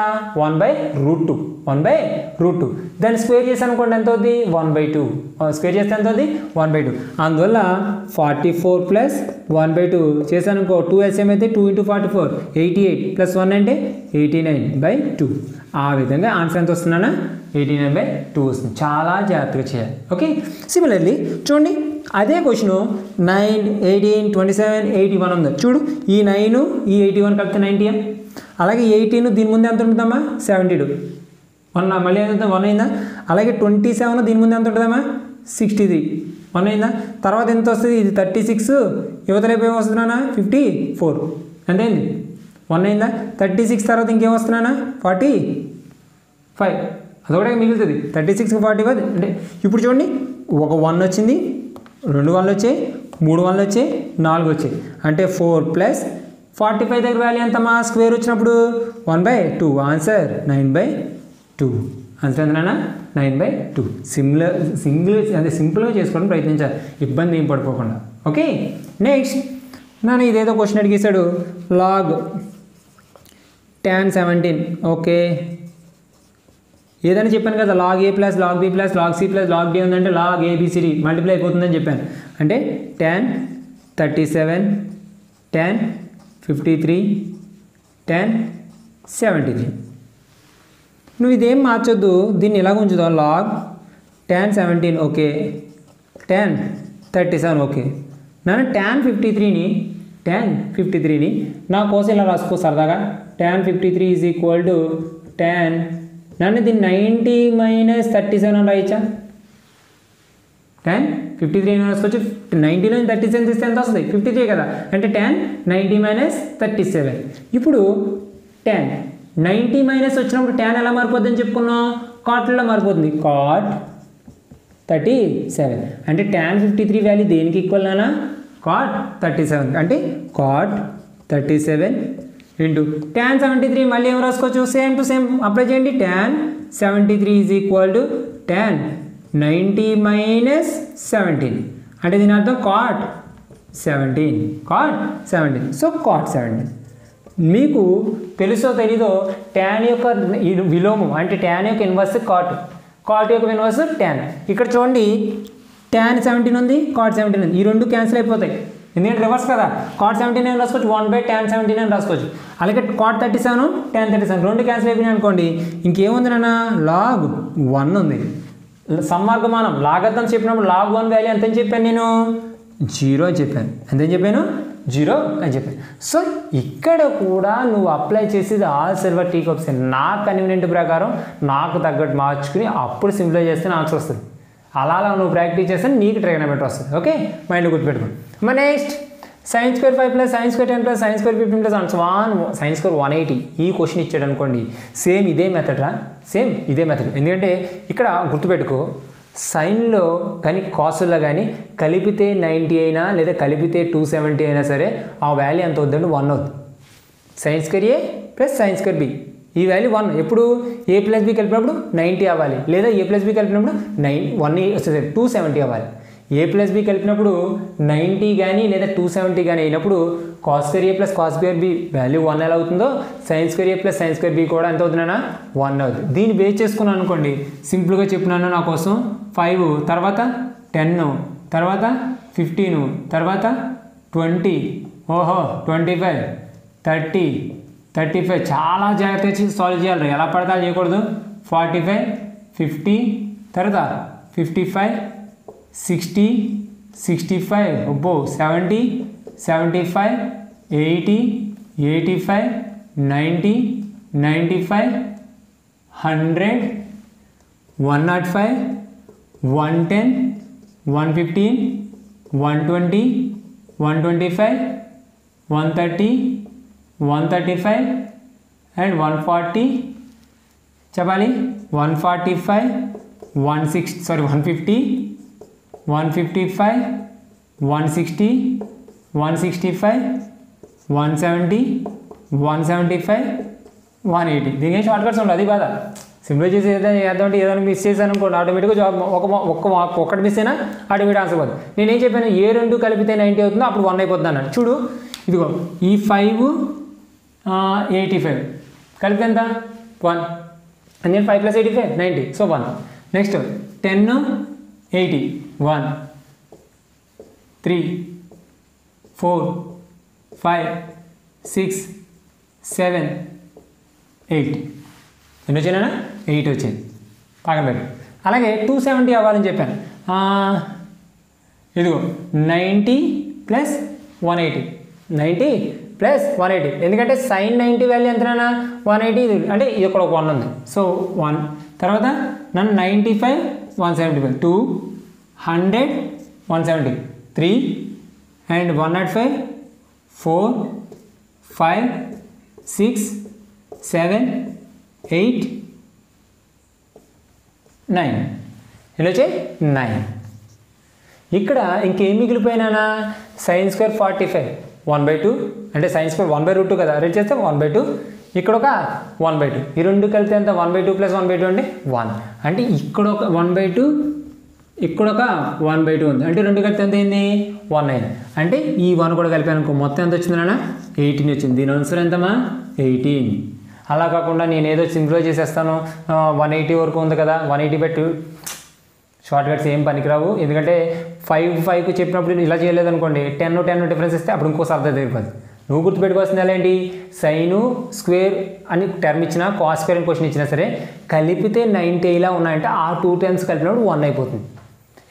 1/√2. 1/√2. దాన్ని స్క్వేర్ చేసి అనుకోండి ఎంత అవుతుంది? 1/2. స్క్వేర్ చేస్తే ఎంత అవుతుంది? 1/2. అందువల్ల 44 ప్లస్ 1/2 చేశాను అనుకో, 2 LCM అయితే 2 × 44 88 ప్లస్ 1 అంటే 89/2. ఆ విధంగా ఆన్సర్ ఎంత వస్తుందన్నా? 89/2 వస్తుంది. చాలా జాగ్రత్తగా చేయాలి. ఓకే. సిమిలర్లీ చూడండి, అదే క్వశ్చన్ 9 18 27 81 ఉంది. చూడు, ఈ 9 ఈ 81 కలిపితే 90. అలాగే 18 దీని ముందు ఎంత ఉంటుందమ్మా? 72. 1 మళ్ళీ ఎంత 1 అయిందా? అలాగే 27 దీని ముందు ఎంత ఉంటుందమ్మా? 63. 1 అయిందా? తర్వాత ఎంత వస్తుంది? ఇది 36, యువతలైపు ఏం వస్తుందా? 54. ఎంతైంది? 1 అయిందా? 36 తర్వాత ఇంకేం వస్తున్నానా? 45. అదొకటే మిగులుతుంది. 36 45 అంటే ఇప్పుడు చూడండి, ఒక 1 వచ్చింది, 2 1లు వచ్చాయి, 3 1లు వచ్చాయి, 4 వచ్చాయి. అంటే 4 ప్లస్ 45 దగ్గర వాల్యూ ఎంతమ్మా? స్క్వేర్ వచ్చినప్పుడు 1/2. ఆన్సర్ 9/2. ఆన్సర్ ఎంతనా? 9/2. సింపుల్గా చేసుకోవడం ప్రయత్నించాలి, ఇబ్బంది ఏం పడిపోకుండా. ఓకే. నెక్స్ట్ నన్ను ఇదేదో క్వశ్చన్ అడిగేశాడు. log tan 17. ఓకే, ఏదైనా చెప్పాను కదా, log a plus log b plus log c plus log d ఉందంటే log abcd మల్టిప్లై అయిపోతుందని చెప్పాను. అంటే tan 37 tan 53 tan 73. నువ్వు ఇదేం మార్చొద్దు, దీన్ని ఇలాగ ఉంచుదాం. log tan 17 okay, tan 37 okay. నన్ను tan 53ని నా కోసం ఇలా రాసుకో సరదాగా. tan 53 is equal to tan, నన్ను దీన్ని 90 - 37 అని రాయచ్చా? tan 53 రాసుకోవచ్చు. 90లో 37 తీస్తే ఎంత వస్తుంది? 53 కదా. అంటే tan 90 - 37. ఇప్పుడు tan 90 మైనస్ వచ్చినప్పుడు tan ఎలా మారిపోద్దని చెప్పుకున్నాం? కాట్లో మారిపోతుంది. cot 37. అంటే tan 53 వాల్యూ దేనికి ఈక్వల్ నానా? cot 37. అంటే cot 37 ఇంటూ tan 73. మళ్ళీ ఏం రాసుకోవచ్చు? సేమ్ టు సేమ్ అప్లై చేయండి. tan 73 is equal to tan 90 - 17. అంటే దీని అర్థం cot 17. So cot 17. మీకు తెలుసో తెలీదో tan యొక్క విలోమం అంటే tan యొక్క ఇన్వర్స్ cot యొక్క ఇన్వర్స్ tan. ఇక్కడ చూడండి, tan 17 ఉంది, cot 17 ఉంది. ఈ రెండు క్యాన్సిల్ అయిపోతాయి, ఎందుకంటే రివర్స్ కదా. cot 17 అని రాసుకోవచ్చు, 1/tan 17 అని రాసుకోవచ్చు. అలాగే cot 37 tan 37 రెండు క్యాన్సిల్ అయిపోయినాయి అనుకోండి. ఇంకేముంది నాన్న? log 1 ఉంది. సమ్మార్గమానం లాగర్థం చెప్పినప్పుడు log 1 వాల్యూ ఎంతని చెప్పాను నేను? 0 అని చెప్పాను. ఎంతని చెప్పాను? 0 అని చెప్పాను. సో ఇక్కడ కూడా నువ్వు అప్లై చేసేది ఆల్ సిల్వర్ టీ కప్స్. నా కన్వీనియంట్ ప్రకారం నాకు తగ్గట్టు మార్చుకుని అప్పుడు సింప్లిఫై చేస్తే ఆన్సర్ వస్తుంది. అలా నువ్వు ప్రాక్టీస్ చేస్తే నీకు ట్రిగనోమెట్రీ వస్తుంది. ఓకే, మైండ్లో గుర్తుపెట్టుకోండి. మరి next sin square 5 plus sin square 10 plus sin square 15 plus sin square 180. ఈ క్వశ్చన్ ఇచ్చాడు అనుకోండి, సేమ్ ఇదే మెథడ్ రా, సేమ్ ఇదే మెథడ్. ఎందుకంటే ఇక్కడ గుర్తుపెట్టుకో, సైన్లో కానీ కాసుల్లో కానీ కలిపితే 90 అయినా లేదా కలిపితే 270 అయినా సరే ఆ వాల్యూ ఎంత వద్దంటే 1 అవుతుంది. sin square a plus sin square b ఈ వాల్యూ 1. ఎప్పుడు a ప్లస్ b కలిపినప్పుడు 90 అవ్వాలి, లేదా a ప్లస్ b కలిపినప్పుడు 270 అవ్వాలి. a ప్లస్ b కలిపినప్పుడు 90 కానీ లేదా 270 కానీ అయినప్పుడు cos square a plus cos square b value 1 ఎలా అవుతుందో sin square a plus sin square b కూడా ఎంత అవుతుందన్నా? 1 అవుతుంది. దీన్ని బేస్ చేసుకున్నాను అనుకోండి, సింపుల్గా చెప్పినాను నా కోసం. 5 తర్వాత 10 తర్వాత 15 తర్వాత 20 25 30 35 చాలా జాగ్రత్తగా సాల్వ్ చేయాలి. ఎలా పడతా చేయకూడదు. 45 50 తర్వాత 55 60 65 70 75 80 85 90, 95, 100, 105, 110, 115, 120, 125, 130, 135 and 140 చెప్పాలి 145, 150, 155, 160, 165, 170, 175, 180 దీనికి షార్ట్ కట్స్ ఉండదు అది బాధ సింపుల్ చేసి ఏదైనా మిస్ చేశాను అనుకోండి ఆటోమేటిక్గా జాబ్ ఒక్కటి మిస్ అయినా ఆటోమేటిక్ ఆన్సర్ పోతుంది నేనేం చెప్పాను ఏ రెండు కలిపితే 90 అవుతుందో అప్పుడు 1 అయిపోతుంది అన్నాను చూడు ఇదిగో ఈ 5 85 కలిపి ఎంత 1 and then 5 plus 85 90 so 1 next 10 80 1 3 4 5 6 7 8 ఎన్ని వచ్చాయినా 8 వచ్చాయి పక్కన పెట్టు అలాగే 270 అవ్వాలని చెప్పాను ఇదిగో 90 ప్లస్ 180 90 ప్లస్ 180 ఎందుకంటే సైన్ 90 వాల్యూ ఎంతనా 180 అంటే ఇక్కడ ఒక 1 ఉంది సో 1 తర్వాత నన్ను 95 175 2 100 170 3 అండ్ 105 4 5 6 7 8 9 ఎలా వచ్చాయి 9 ఇక్కడ ఇంకేం మిగిలిపోయినా సైన్ స్క్వేర్ 45 1/2 అంటే సైన్ స్క్వేర్ 1/√2 కదా రేట్ చేస్తే 1/2 ఇక్కడ ఒక 1/2 ఈ రెండు కలిపితే ఎంత 1/2 ప్లస్ 1/2 అంటే 1 అంటే ఇక్కడ ఒక 1/2 ఇక్కడ ఒక 1/2 ఉంది అంటే రెండు కలిపితే ఎంత అయింది 1 అయింది అంటే ఈ 1 కూడా కలిపాను అనుకో మొత్తం ఎంత వచ్చింది నాన్న 18 వచ్చింది దీని ఆన్సర్ ఎంతమా 18 అలా కాకుండా నేను ఏదో సింప్లిఫై చేసేస్తాను 180 వరకు ఉంది కదా 180/2 షార్ట్ కట్స్ ఏం పనికిరావు ఎందుకంటే 5కు చెప్పినప్పుడు ఇలా చేయలేదనుకోండి 10 డిఫరెన్స్ ఇస్తే అప్పుడు ఇంకోసారి అర్థం తెలియదు నువ్వు గుర్తుపెట్టుకోవాల్సింది ఎలా ఏంటి సైను స్క్వేర్ అని టర్మ్ ఇచ్చినా కాస్ స్క్వేర్ అని క్వశ్చన్ ఇచ్చినా సరే కలిపితే 90 ఇలా ఉన్నాయంటే ఆ 2 టైమ్స్ కలిపినప్పుడు 1 అయిపోతుంది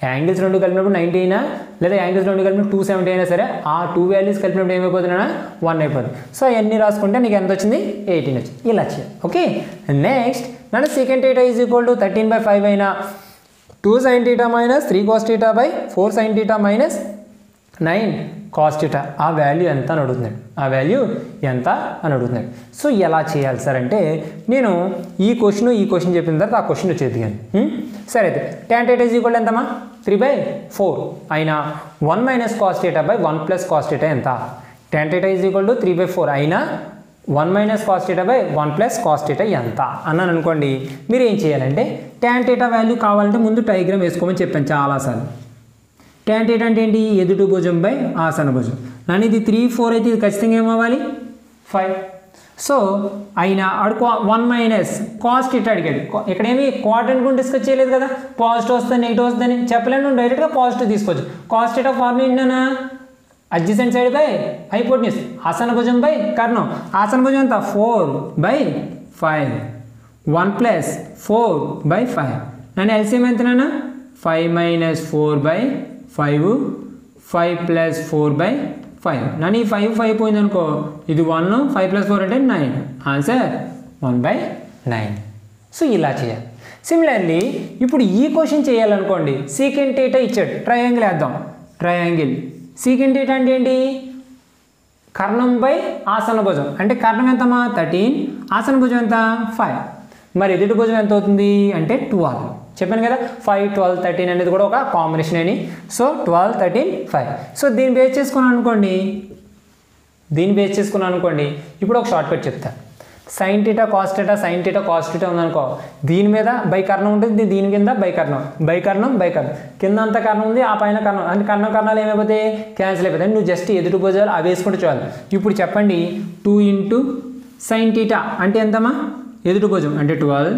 యాంగిల్స్ రెండు కలిపినప్పుడు 90 అయినా లేదా యాంగిల్స్ రెండు కలిపినప్పుడు 270 అయినా సరే ఆ 2 వాల్యూస్ కలిపినప్పుడు ఏమైపోతున్నా 1 అయిపోతుంది సో అవన్నీ రాసుకుంటే నీకు ఎంత వచ్చింది 18 వచ్చింది ఇలా చేయాలి ఓకే నెక్స్ట్ నన్ను సెకండ్ θ ఈజ్ ఈక్వల్ టు 13/5 అయినా 2 sin θ minus 3 cos θ by 4 sin θ minus 9 cos θ ఆ వాల్యూ ఎంత అని అడుగుతున్నాడు ఆ వాల్యూ ఎంత అని అడుగుతున్నాడు సో ఎలా చేయాలి సార్ అంటే నేను ఈ క్వశ్చన్ చెప్పిన తర్వాత ఆ క్వశ్చన్ వచ్చేది కానీ సరే అయితే tan θ ఈజ్ ఈక్వల్ ఎంతమా 3/4 అయినా 1 minus cos θ by 1 plus cos θ ఎంత tan θ ఈజ్ ఈక్వల్ టు 3/4 అయినా 1 minus cos θ by 1 plus cos θ ఎంత అన్నాను అనుకోండి మీరు ఏం చేయాలంటే tan θ వాల్యూ కావాలంటే ముందు డయాగ్రామ్ వేసుకోమని చెప్పాను చాలాసార్లు tan θ అంటే ఏంటి ఎదుటి భుజం బై ఆసన భుజం నన్ను ఇది 3 4 అయితే ఇది ఖచ్చితంగా ఏమవ్వాలి 5 సో అయినా అడుకో 1 మైనస్ కాస్ θ అడిగాడు ఇక్కడేమి క్వాడ్రంట్ గురించి డిస్కస్ చేయలేదు కదా పాజిటివ్ వస్తుంది నెగిటివ్ వస్తుందని చెప్పలేను నువ్వు డైరెక్ట్గా పాజిటివ్ తీసుకోవచ్చు కాస్ θ ఫార్ములా ఏంటన్నా అడ్జసెంట్ సైడ్ బై హైపోటెన్యూస్ ఆసన భుజం బై కర్ణం ఆసన భుజం ఎంత 4/5 1 ప్లస్ 4/5 నన్ను ఎల్సిఎం ఎంతనా 5 minus 4/5 5 plus 4/5 నన్ను ఈ 5 పోయింది అనుకో ఇది 1 5 plus 4 అంటే 9 ఆన్సర్ 1/9 సో ఇలా చేయాలి సిమిలర్లీ ఇప్పుడు ఈ క్వశ్చన్ చేయాలనుకోండి సీకెంట్ θ ఇచ్చాడు ట్రయాంగిల్ వేద్దాం ట్రయాంగిల్ సీకెంట్ θ అంటే ఏంటి కర్ణం బై ఆసన భుజం అంటే కర్ణం ఎంతమా 13 ఆసన భుజం ఎంత 5 మరి ఎదుటి భుజం ఎంత అవుతుంది అంటే 12 చెప్పాను కదా 5 12 13 అనేది కూడా ఒక కాంబినేషన్ అని సో 12 13 5 సో దీన్ని బేస్ చేసుకున్నాను అనుకోండి ఇప్పుడు ఒక షార్ట్ కట్ చెప్తా sin θ cos θ sin θ cos θ ఉందనుకో దీని మీద బై కర్ణం ఉంటుంది దీని కింద బై కర్ణం కింద అంత కర్ణం ఉంది ఆ పైన కర్ణం అంటే కర్ణాలు ఏమైపోతాయి క్యాన్సిల్ అయిపోతాయి నువ్వు జస్ట్ ఎదుటి భుజాలు అవి వేసుకుంటే చాలు ఇప్పుడు చెప్పండి 2 into sin θ అంటే ఎంతమా ఎదుటి భుజం అంటే 12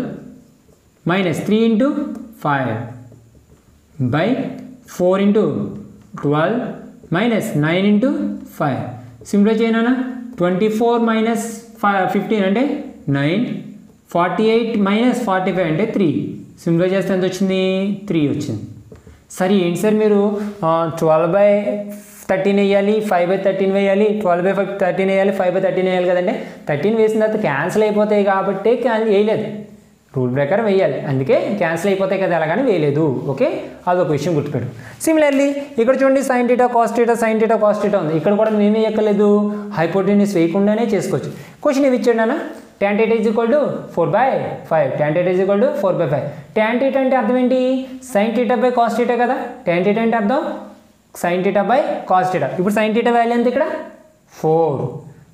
minus 3 into 5 by 4 into 12 minus 9 into 5 simplify చేయనా 24 minus 15 అంటే 9 48 minus 45 అంటే 3 సింప్లిఫై చేస్తే ఎంత వచ్చింది 3 వచ్చింది సరే ఏంటి సార్ మీరు 12/13 13 వేయాలి, 5/13 వేయాలి, 12/13 వేయాలి, 5/13 వేయాలి కదండి. 13 వేసిన తర్వాత క్యాన్సిల్ అయిపోతాయి కాబట్టి వేయలేదు, రూల్ ప్రకారం వేయాలి, అందుకే క్యాన్సిల్ అయిపోతాయి కదా అలాగని వేయలేదు. ఓకే, అదొక విషయం గుర్తుపెట్టు. సిమిలర్లీ ఇక్కడ చూడండి sin θ cos θ sin θ cos θ ఉంది. ఇక్కడ కూడా మేమే ఎక్కలేదు, హైపోటెన్యూస్ వేయకుండానే చేసుకోవచ్చు. క్వశ్చన్ ఏమి ఇచ్చాడు నాన్న, tan θ = 4/5, tan θ = 4/5. tan θ అంటే అర్థం ఏంటి, sin θ cos θ కదా. tan θ అంటే అర్థం sin θ cos θ. ఇప్పుడు sin θ వాల్యూ ఎంత ఇక్కడ 4,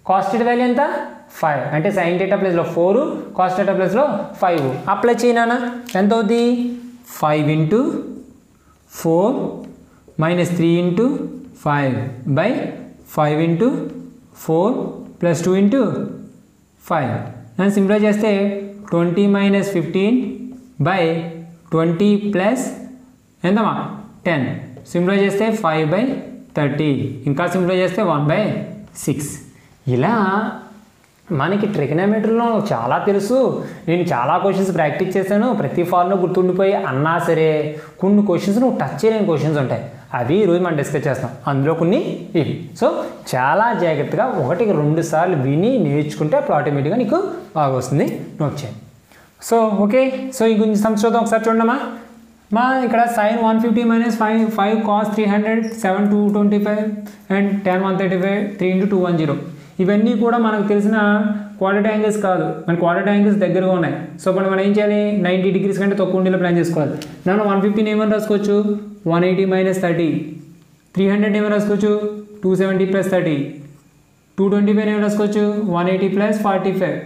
cos θ వాల్యూ ఎంత 5, అంటే sin θ ప్లస్లో 4 cos θ ప్లస్లో 5 అప్లై చేయనా, ఎంత అవుద్ది 5 × 4 - 3 × 5/5 × 4 + 2 × 5. నేను సింప్లిఫై చేస్తే 20 - 15/20 ప్లస్ ఎంతమా 10. సింప్లిఫై చేస్తే 5/30, ఇంకా సింప్లిఫై చేస్తే 1/6. ఇలా మనకి ట్రిగనోమెట్రీలో చాలా తెలుసు, నేను చాలా క్వశ్చన్స్ ప్రాక్టీస్ చేశాను, ప్రతి ఫార్ములా గుర్తుండిపోయి అన్నా సరే కొన్ని క్వశ్చన్స్ నువ్వు టచ్ చేయలేని క్వశ్చన్స్ ఉంటాయి, అవి ఈరోజు మనం డిస్కస్ చేస్తాం. అందులో కొన్ని ఇవి. సో చాలా జాగ్రత్తగా 1-2 సార్లు విని నేర్చుకుంటే అప్పుడు ఆటోమేటిక్గా నీకు బాగా వస్తుంది, నోట్ చేయండి. సో ఓకే, సో ఈ గురించి సంశోధన ఒకసారి చూడమ్మా. ఇక్కడ sin 150 - 5 cos 300 7 225 అండ్ tan 135 3 × 210. ఇవన్నీ కూడా మనకు తెలిసిన క్వాడ్రాటిక్ యాంగిల్స్ కాదు, మన క్వాడ్రాటిక్ యాంగిల్స్ దగ్గరగా ఉన్నాయి. సో మనం ఏం చేయాలి, 90 డిగ్రీస్ కంటే తక్కువ ఉండేలా ప్లాన్ చేసుకోవాలి. నన్ను 150 ఏమని రాసుకోవచ్చు 180 - 30, 300 ఏమని రాసుకోవచ్చు 270 + 30, 225 ఏమని రాసుకోవచ్చు 180 + 45,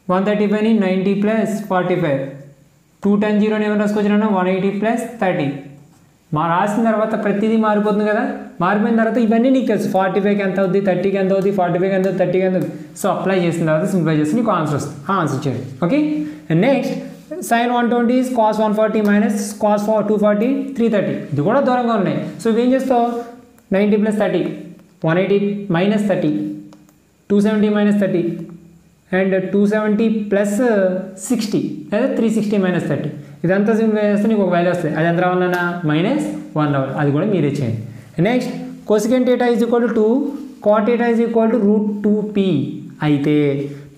135 90 + 45, 210 ఏమని రాసుకోవచ్చు అన్న 180 + 30. రాసిన తర్వాత ప్రతిదీ మారిపోతుంది కదా, మారిపోయిన తర్వాత ఇవన్నీ నీకు తెలుసు, 45కి ఎంత అవుతుంది, 30కి ఎంత అవుతుంది, 45కి ఎంత అవుతుంది, 30కి ఎంత అవుతుంది. సో అప్లై చేసిన తర్వాత సింప్లిఫై చేసి నీకు ఆన్సర్ వస్తుంది, ఆన్సర్ చేయండి. Okay, and next sin 120 cos 140 - cos 240 330. ఇది కూడా దూరంగా ఉన్నాయి. సో ఇవేం చేస్తావు 90 + 30, 180 - 30, 270 - 30 అండ్ 270 + 60 లేదా 360 - 30. ఇదంతా సింప్లిఫై చేస్తే నీకు ఒక వాల్యూ వస్తుంది, అది ఎంత రావాలన్నా -1 రావాలి, అది కూడా మీరే చేయండి. నెక్స్ట్ cosecant θ = 2, cot θ = √2p అయితే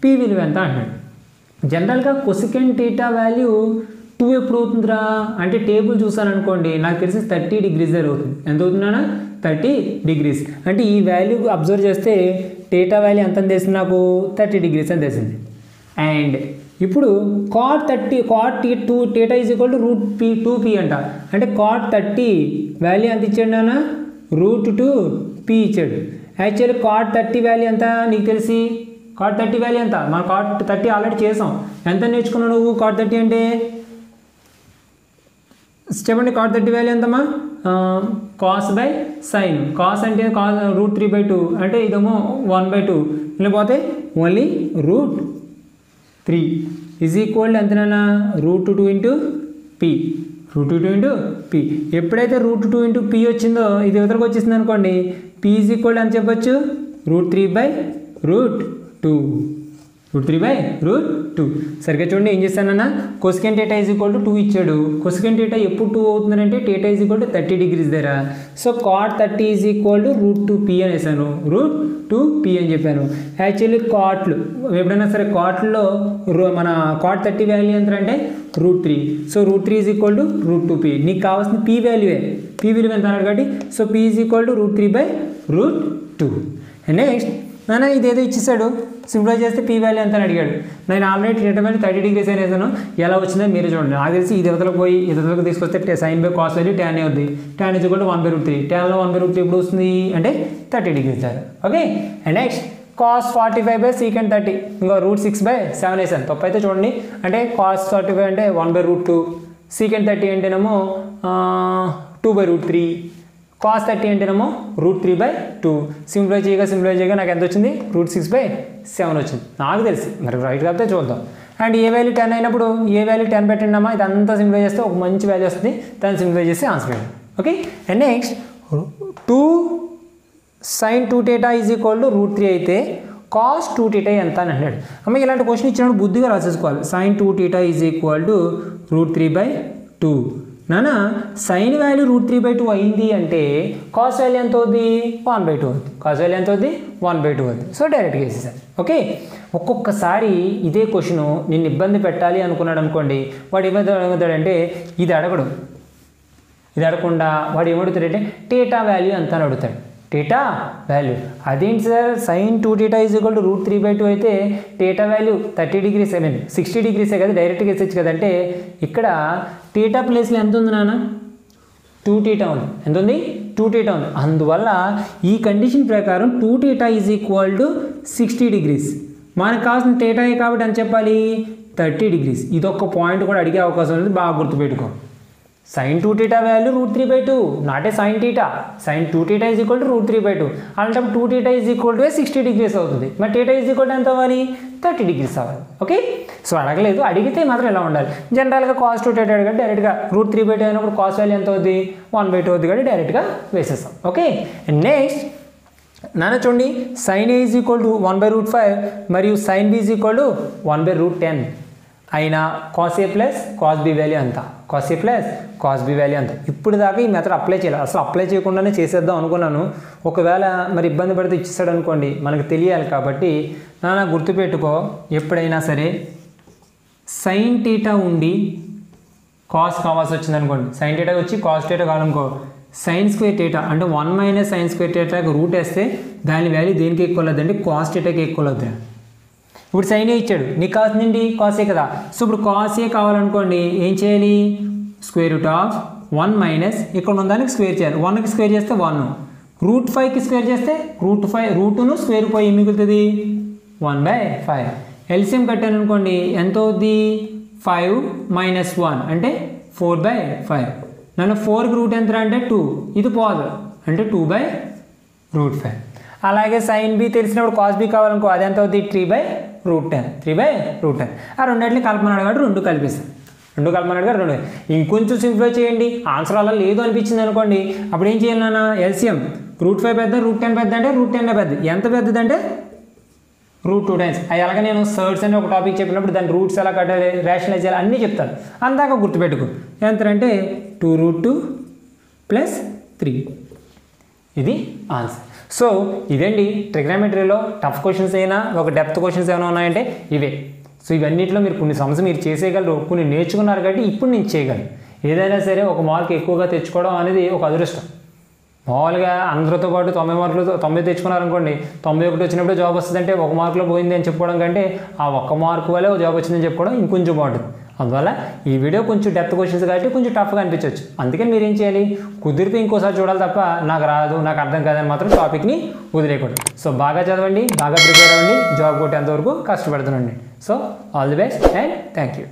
p విలువ ఎంత అంటున్నాడు. జనరల్గా cosecant θ వాల్యూ 2 ఎప్పుడు అవుతుందిరా అంటే టేబుల్ చూసాను అనుకోండి, నాకు తెలిసి 30 డిగ్రీస్ దగ్గర అవుతుంది. ఎంత అవుతుందా 30 డిగ్రీస్. అంటే ఈ వాల్యూ అబ్జర్వ్ చేస్తే θ వాల్యూ ఎంత అని తెలిసింది నాకు 30 డిగ్రీస్ అని తెలిసింది. అండ్ ఇప్పుడు cot 2 θ √2p అంట, అంటే cot 30 వాల్యూ ఎంత ఇచ్చాడు నాన్న √2p ఇచ్చాడు. యాక్చువల్లీ cot 30 వాల్యూ ఎంత నీకు తెలిసి, cot 30 వాల్యూ ఎంత, మనం cot 30 ఆల్రెడీ చేసాం. ఎంత నేర్చుకున్నావు నువ్వు cot 30 అంటే చెప్పండి, cot 30 వాల్యూ ఎంతమ్మా cos/sin, cos అంటే √3/2 అంటే ఇదేమో 1/2, ఇలా పోతే ఓన్లీ √3 = ఎంతనైనా √2 × p, √2 × p. ఎప్పుడైతే √2 × p వచ్చిందో ఇది ఇవతలకు వచ్చేసింది అనుకోండి, p = ఎంత చెప్పొచ్చు √3/√2, √3/√2. సరిగ్గా చూడండి ఏం చేస్తానన్నా, cosecant θ = 2 ఇచ్చాడు. cosecant θ ఎప్పుడు 2 అవుతుందంటే θ = 30 డిగ్రీస్ దగ్గర. సో cot 30 = √2p అనేసాను, √2p అని చెప్పాను. యాక్చువల్లీ కాట్లు ఎప్పుడైనా సరే కాట్లో మన cot 30 వాల్యూ ఎంత అంటే √3. So √3 = √2p. నీకు కావాల్సిన p వాల్యూయే, p విలువ ఎంత అన్నాడు కాబట్టి సో p = √3/√2. నెక్స్ట్ నాన్న ఇదేదో ఇచ్చేసాడు, సింప్లిఫై చేస్తే p వాల్యూ ఎంత అని అడిగాడు. నేను ఆల్రెడీ θ వాల్యూ 30 డిగ్రీస్ అని వేసాను, ఎలా వచ్చిందో మీరు చూడండి. నాకు తెలిసి ఇది ఇవతలకు పోయి ఇవతలకు తీసుకొస్తే sin/cos వాల్యూ tan అవుద్ది, tan = 1/√3. tanలో 1/√3 ఎప్పుడు వస్తుంది అంటే 30 degrees sir. Okay, and next cos 45/secant 30, ఇంకా √6/7 వేసాను, తప్పు అయితే చూడండి. అంటే cos 45 అంటే 1/√2, secant 30 అంటేనేమో 2/√3, cos 30 అంటేనేమో √3/2. సింప్లిఫై చేయగా నాకు ఎంత వచ్చింది √6/7 వచ్చింది, నాకు తెలిసి. మరి రైట్ కాబట్టి చూద్దాం. అండ్ ఏ వాల్యూ 10 అయినప్పుడు ఏ వాల్యూ 10 పెట్టండి అమ్మా, ఇదంతా సింప్లిఫై చేస్తే ఒక మంచి వాల్యూ వస్తుంది, దాన్ని సింప్లిఫై చేసి ఆన్సర్ చేయండి. ఓకే, అండ్ నెక్స్ట్ 2 sin 2θ = √3 అయితే cos 2θ ఎంత అని అన్నాడు. అమ్మ ఇలాంటి క్వశ్చన్ ఇచ్చినప్పుడు బుద్ధిగా రాసేసుకోవాలి. sin 2θ = √3/2. నానా సైన్ వాల్యూ √3/2 అయింది అంటే కాస్ వాల్యూ ఎంత అవుద్ది 1/2 అవుద్ది. కాస్ వాల్యూ ఎంత అవుద్ది 1/2 అవుద్ది. సో డైరెక్ట్గా వేసేసారు. ఓకే, ఒక్కొక్కసారి ఇదే క్వశ్చన్ నిన్ను ఇబ్బంది పెట్టాలి అనుకున్నాడు అనుకోండి, వాడు ఏమవుతాడంటే ఇది అడగడు. ఇది అడగకుండా వాడు ఏమడుగుతాడంటే టీటా వాల్యూ ఎంత అని అడుగుతాడు. టీటా వాల్యూ అదేంటి సార్, sin 2θ = √3/2 అయితే టీటా వాల్యూ 30 degrees 60 degrees కదా, డైరెక్ట్గా వేసేచ్చు కదంటే ఇక్కడ టీటా ప్లేస్లో ఎంత ఉంది నాన్న 2θ ఉంది. ఎంత ఉంది 2θ ఉంది. అందువల్ల ఈ కండిషన్ ప్రకారం 2θ = 60 degrees. మనకు కావాల్సిన టీటా కాబట్టి అని చెప్పాలి 30 degrees. ఇదొక పాయింట్ కూడా అడిగే అవకాశం ఉంది, బాగా గుర్తుపెట్టుకో. sin 2θ value √3/2 not a sin θ. sin 2θ = √3/2 అలాంటప్పుడు 2θ = 60 degrees అవుతుంది. మరి θ ఎంత అవ్వాలి 30 degrees అవ్వాలి. ఓకే, సో అడగలేదు, అడిగితే మాత్రం ఇలా ఉండాలి. జనరల్గా cos 2θ అడిగితే డైరెక్ట్గా √3/2 అయినప్పుడు కాస్ వాల్యూ ఎంత అవుద్ది 1/2 అవుద్ది కాబట్టి డైరెక్ట్గా వేసేస్తాం. ఓకే, నెక్స్ట్ నాన్న చూడండి sin A = 1/√5 మరియు sin B = 1/√10 అయినా cos A + cos B value అంత, cos A + cos B value అంత. ఇప్పుడు దాకా ఈ మెథడ్ అప్లై చేయాలి, అసలు అప్లై చేయకుండానే చేసేద్దాం అనుకున్నాను. ఒకవేళ మరి ఇబ్బంది పడితే ఇచ్చేసాడు అనుకోండి, మనకు తెలియాలి కాబట్టి నాన్న గుర్తుపెట్టుకో, ఎప్పుడైనా సరే sin θ ఉండి కాస్ కావాల్సి వచ్చింది అనుకోండి, sin θ వచ్చి cos θ కావాలనుకో, sin² θ అంటే 1 - sin² θ రూట్ వేస్తే దాని వాల్యూ దేనికి ఎక్కువ అవుతుందంటే cos θకి ఎక్కువ అవుతుంది. ఇప్పుడు sin A ఇచ్చాడు, నీకు కావాల్సింది cos A కదా. సో ఇప్పుడు cos A కావాలనుకోండి ఏం చేయాలి, √1 - ఇక్కడ ఉన్న దానికి స్క్వేర్ చేయాలి. 1కి స్క్వేర్ చేస్తే 1, √5కి స్క్వేర్ చేస్తే రూట్ను స్క్వేర్ పోయి మిగులుతుంది 1/5. ఎల్సిఎం కట్టాను అనుకోండి ఎంత అవుద్ది 5 - 1 అంటే 4/5. నన్ను 4కి రూట్ ఎంత అంటే 2, ఇది పోదు అంటే 2/5. అలాగే sin B తెలిసినప్పుడు cos B కావాలనుకో అది ఎంత అవుతుంది 3/10. 3/10 ఆ రెండింటిని కలపమన్నాడు కాబట్టి 2 కలిపేస్తాను. 2 కలపమన్నాడు కాబట్టి 2. ఇంకొంచెం సింప్లిఫై చేయండి, ఆన్సర్ అలా లేదు అనిపించింది అనుకోండి, అప్పుడు ఏం చేయాలి నాన్న ఎల్సిఎం √5 పెద్ద √10 పెద్ద అంటే √10 పెద్ద. ఎంత పెద్దదంటే √2 టైమ్స్. అది అలాగే నేను సర్ట్స్ అని ఒక టాపిక్ చెప్పినప్పుడు దాని రూట్స్ ఎలా కట్టాలి, రేషనలైజ్ చేయాలి అన్నీ చెప్తాను. అందాక గుర్తుపెట్టుకో ఎంతంటే 2√2 + 3. ఇది ఆన్సర్. సో ఇదండి ట్రిగ్నోమెట్రీలో టఫ్ క్వశ్చన్స్ అయినా ఒక డెప్త్ క్వశ్చన్స్ ఏమైనా ఉన్నాయంటే ఇవే. సో ఇవన్నిటిలో మీరు కొన్ని సమస్య మీరు చేసేయగలరు, కొన్ని నేర్చుకున్నారు కాబట్టి ఇప్పుడు నేను చేయగలను. ఏదైనా సరే ఒక మార్క్ ఎక్కువగా తెచ్చుకోవడం అనేది ఒక అదృష్టం. మామూలుగా అందరితో పాటు 90 మార్కులు 90 తెచ్చుకున్నారనుకోండి, 91 వచ్చినప్పుడు జాబ్ వస్తుందంటే 1 మార్కులో పోయింది అని చెప్పుకోవడం కంటే ఆ 1 మార్కు వల్లే జాబ్ వచ్చిందని చెప్పుకోవడం ఇంకొంచెం బాగుంటుంది. అందువల్ల ఈ వీడియో కొంచెం డెప్త్ క్వశ్చన్స్ కాబట్టి కొంచెం టఫ్గా అనిపించవచ్చు. అందుకని మీరు ఏం చేయాలి, కుదిరితే ఇంకోసారి చూడాలి తప్ప నాకు రాదు నాకు అర్థం కాదని మాత్రం టాపిక్ని వదిలేయకూడదు. సో బాగా చదవండి, బాగా ప్రిపేర్ అవ్వండి, జాబ్ కొట్టేంతవరకు కష్టపడుతుండండి. So all the best and thank you.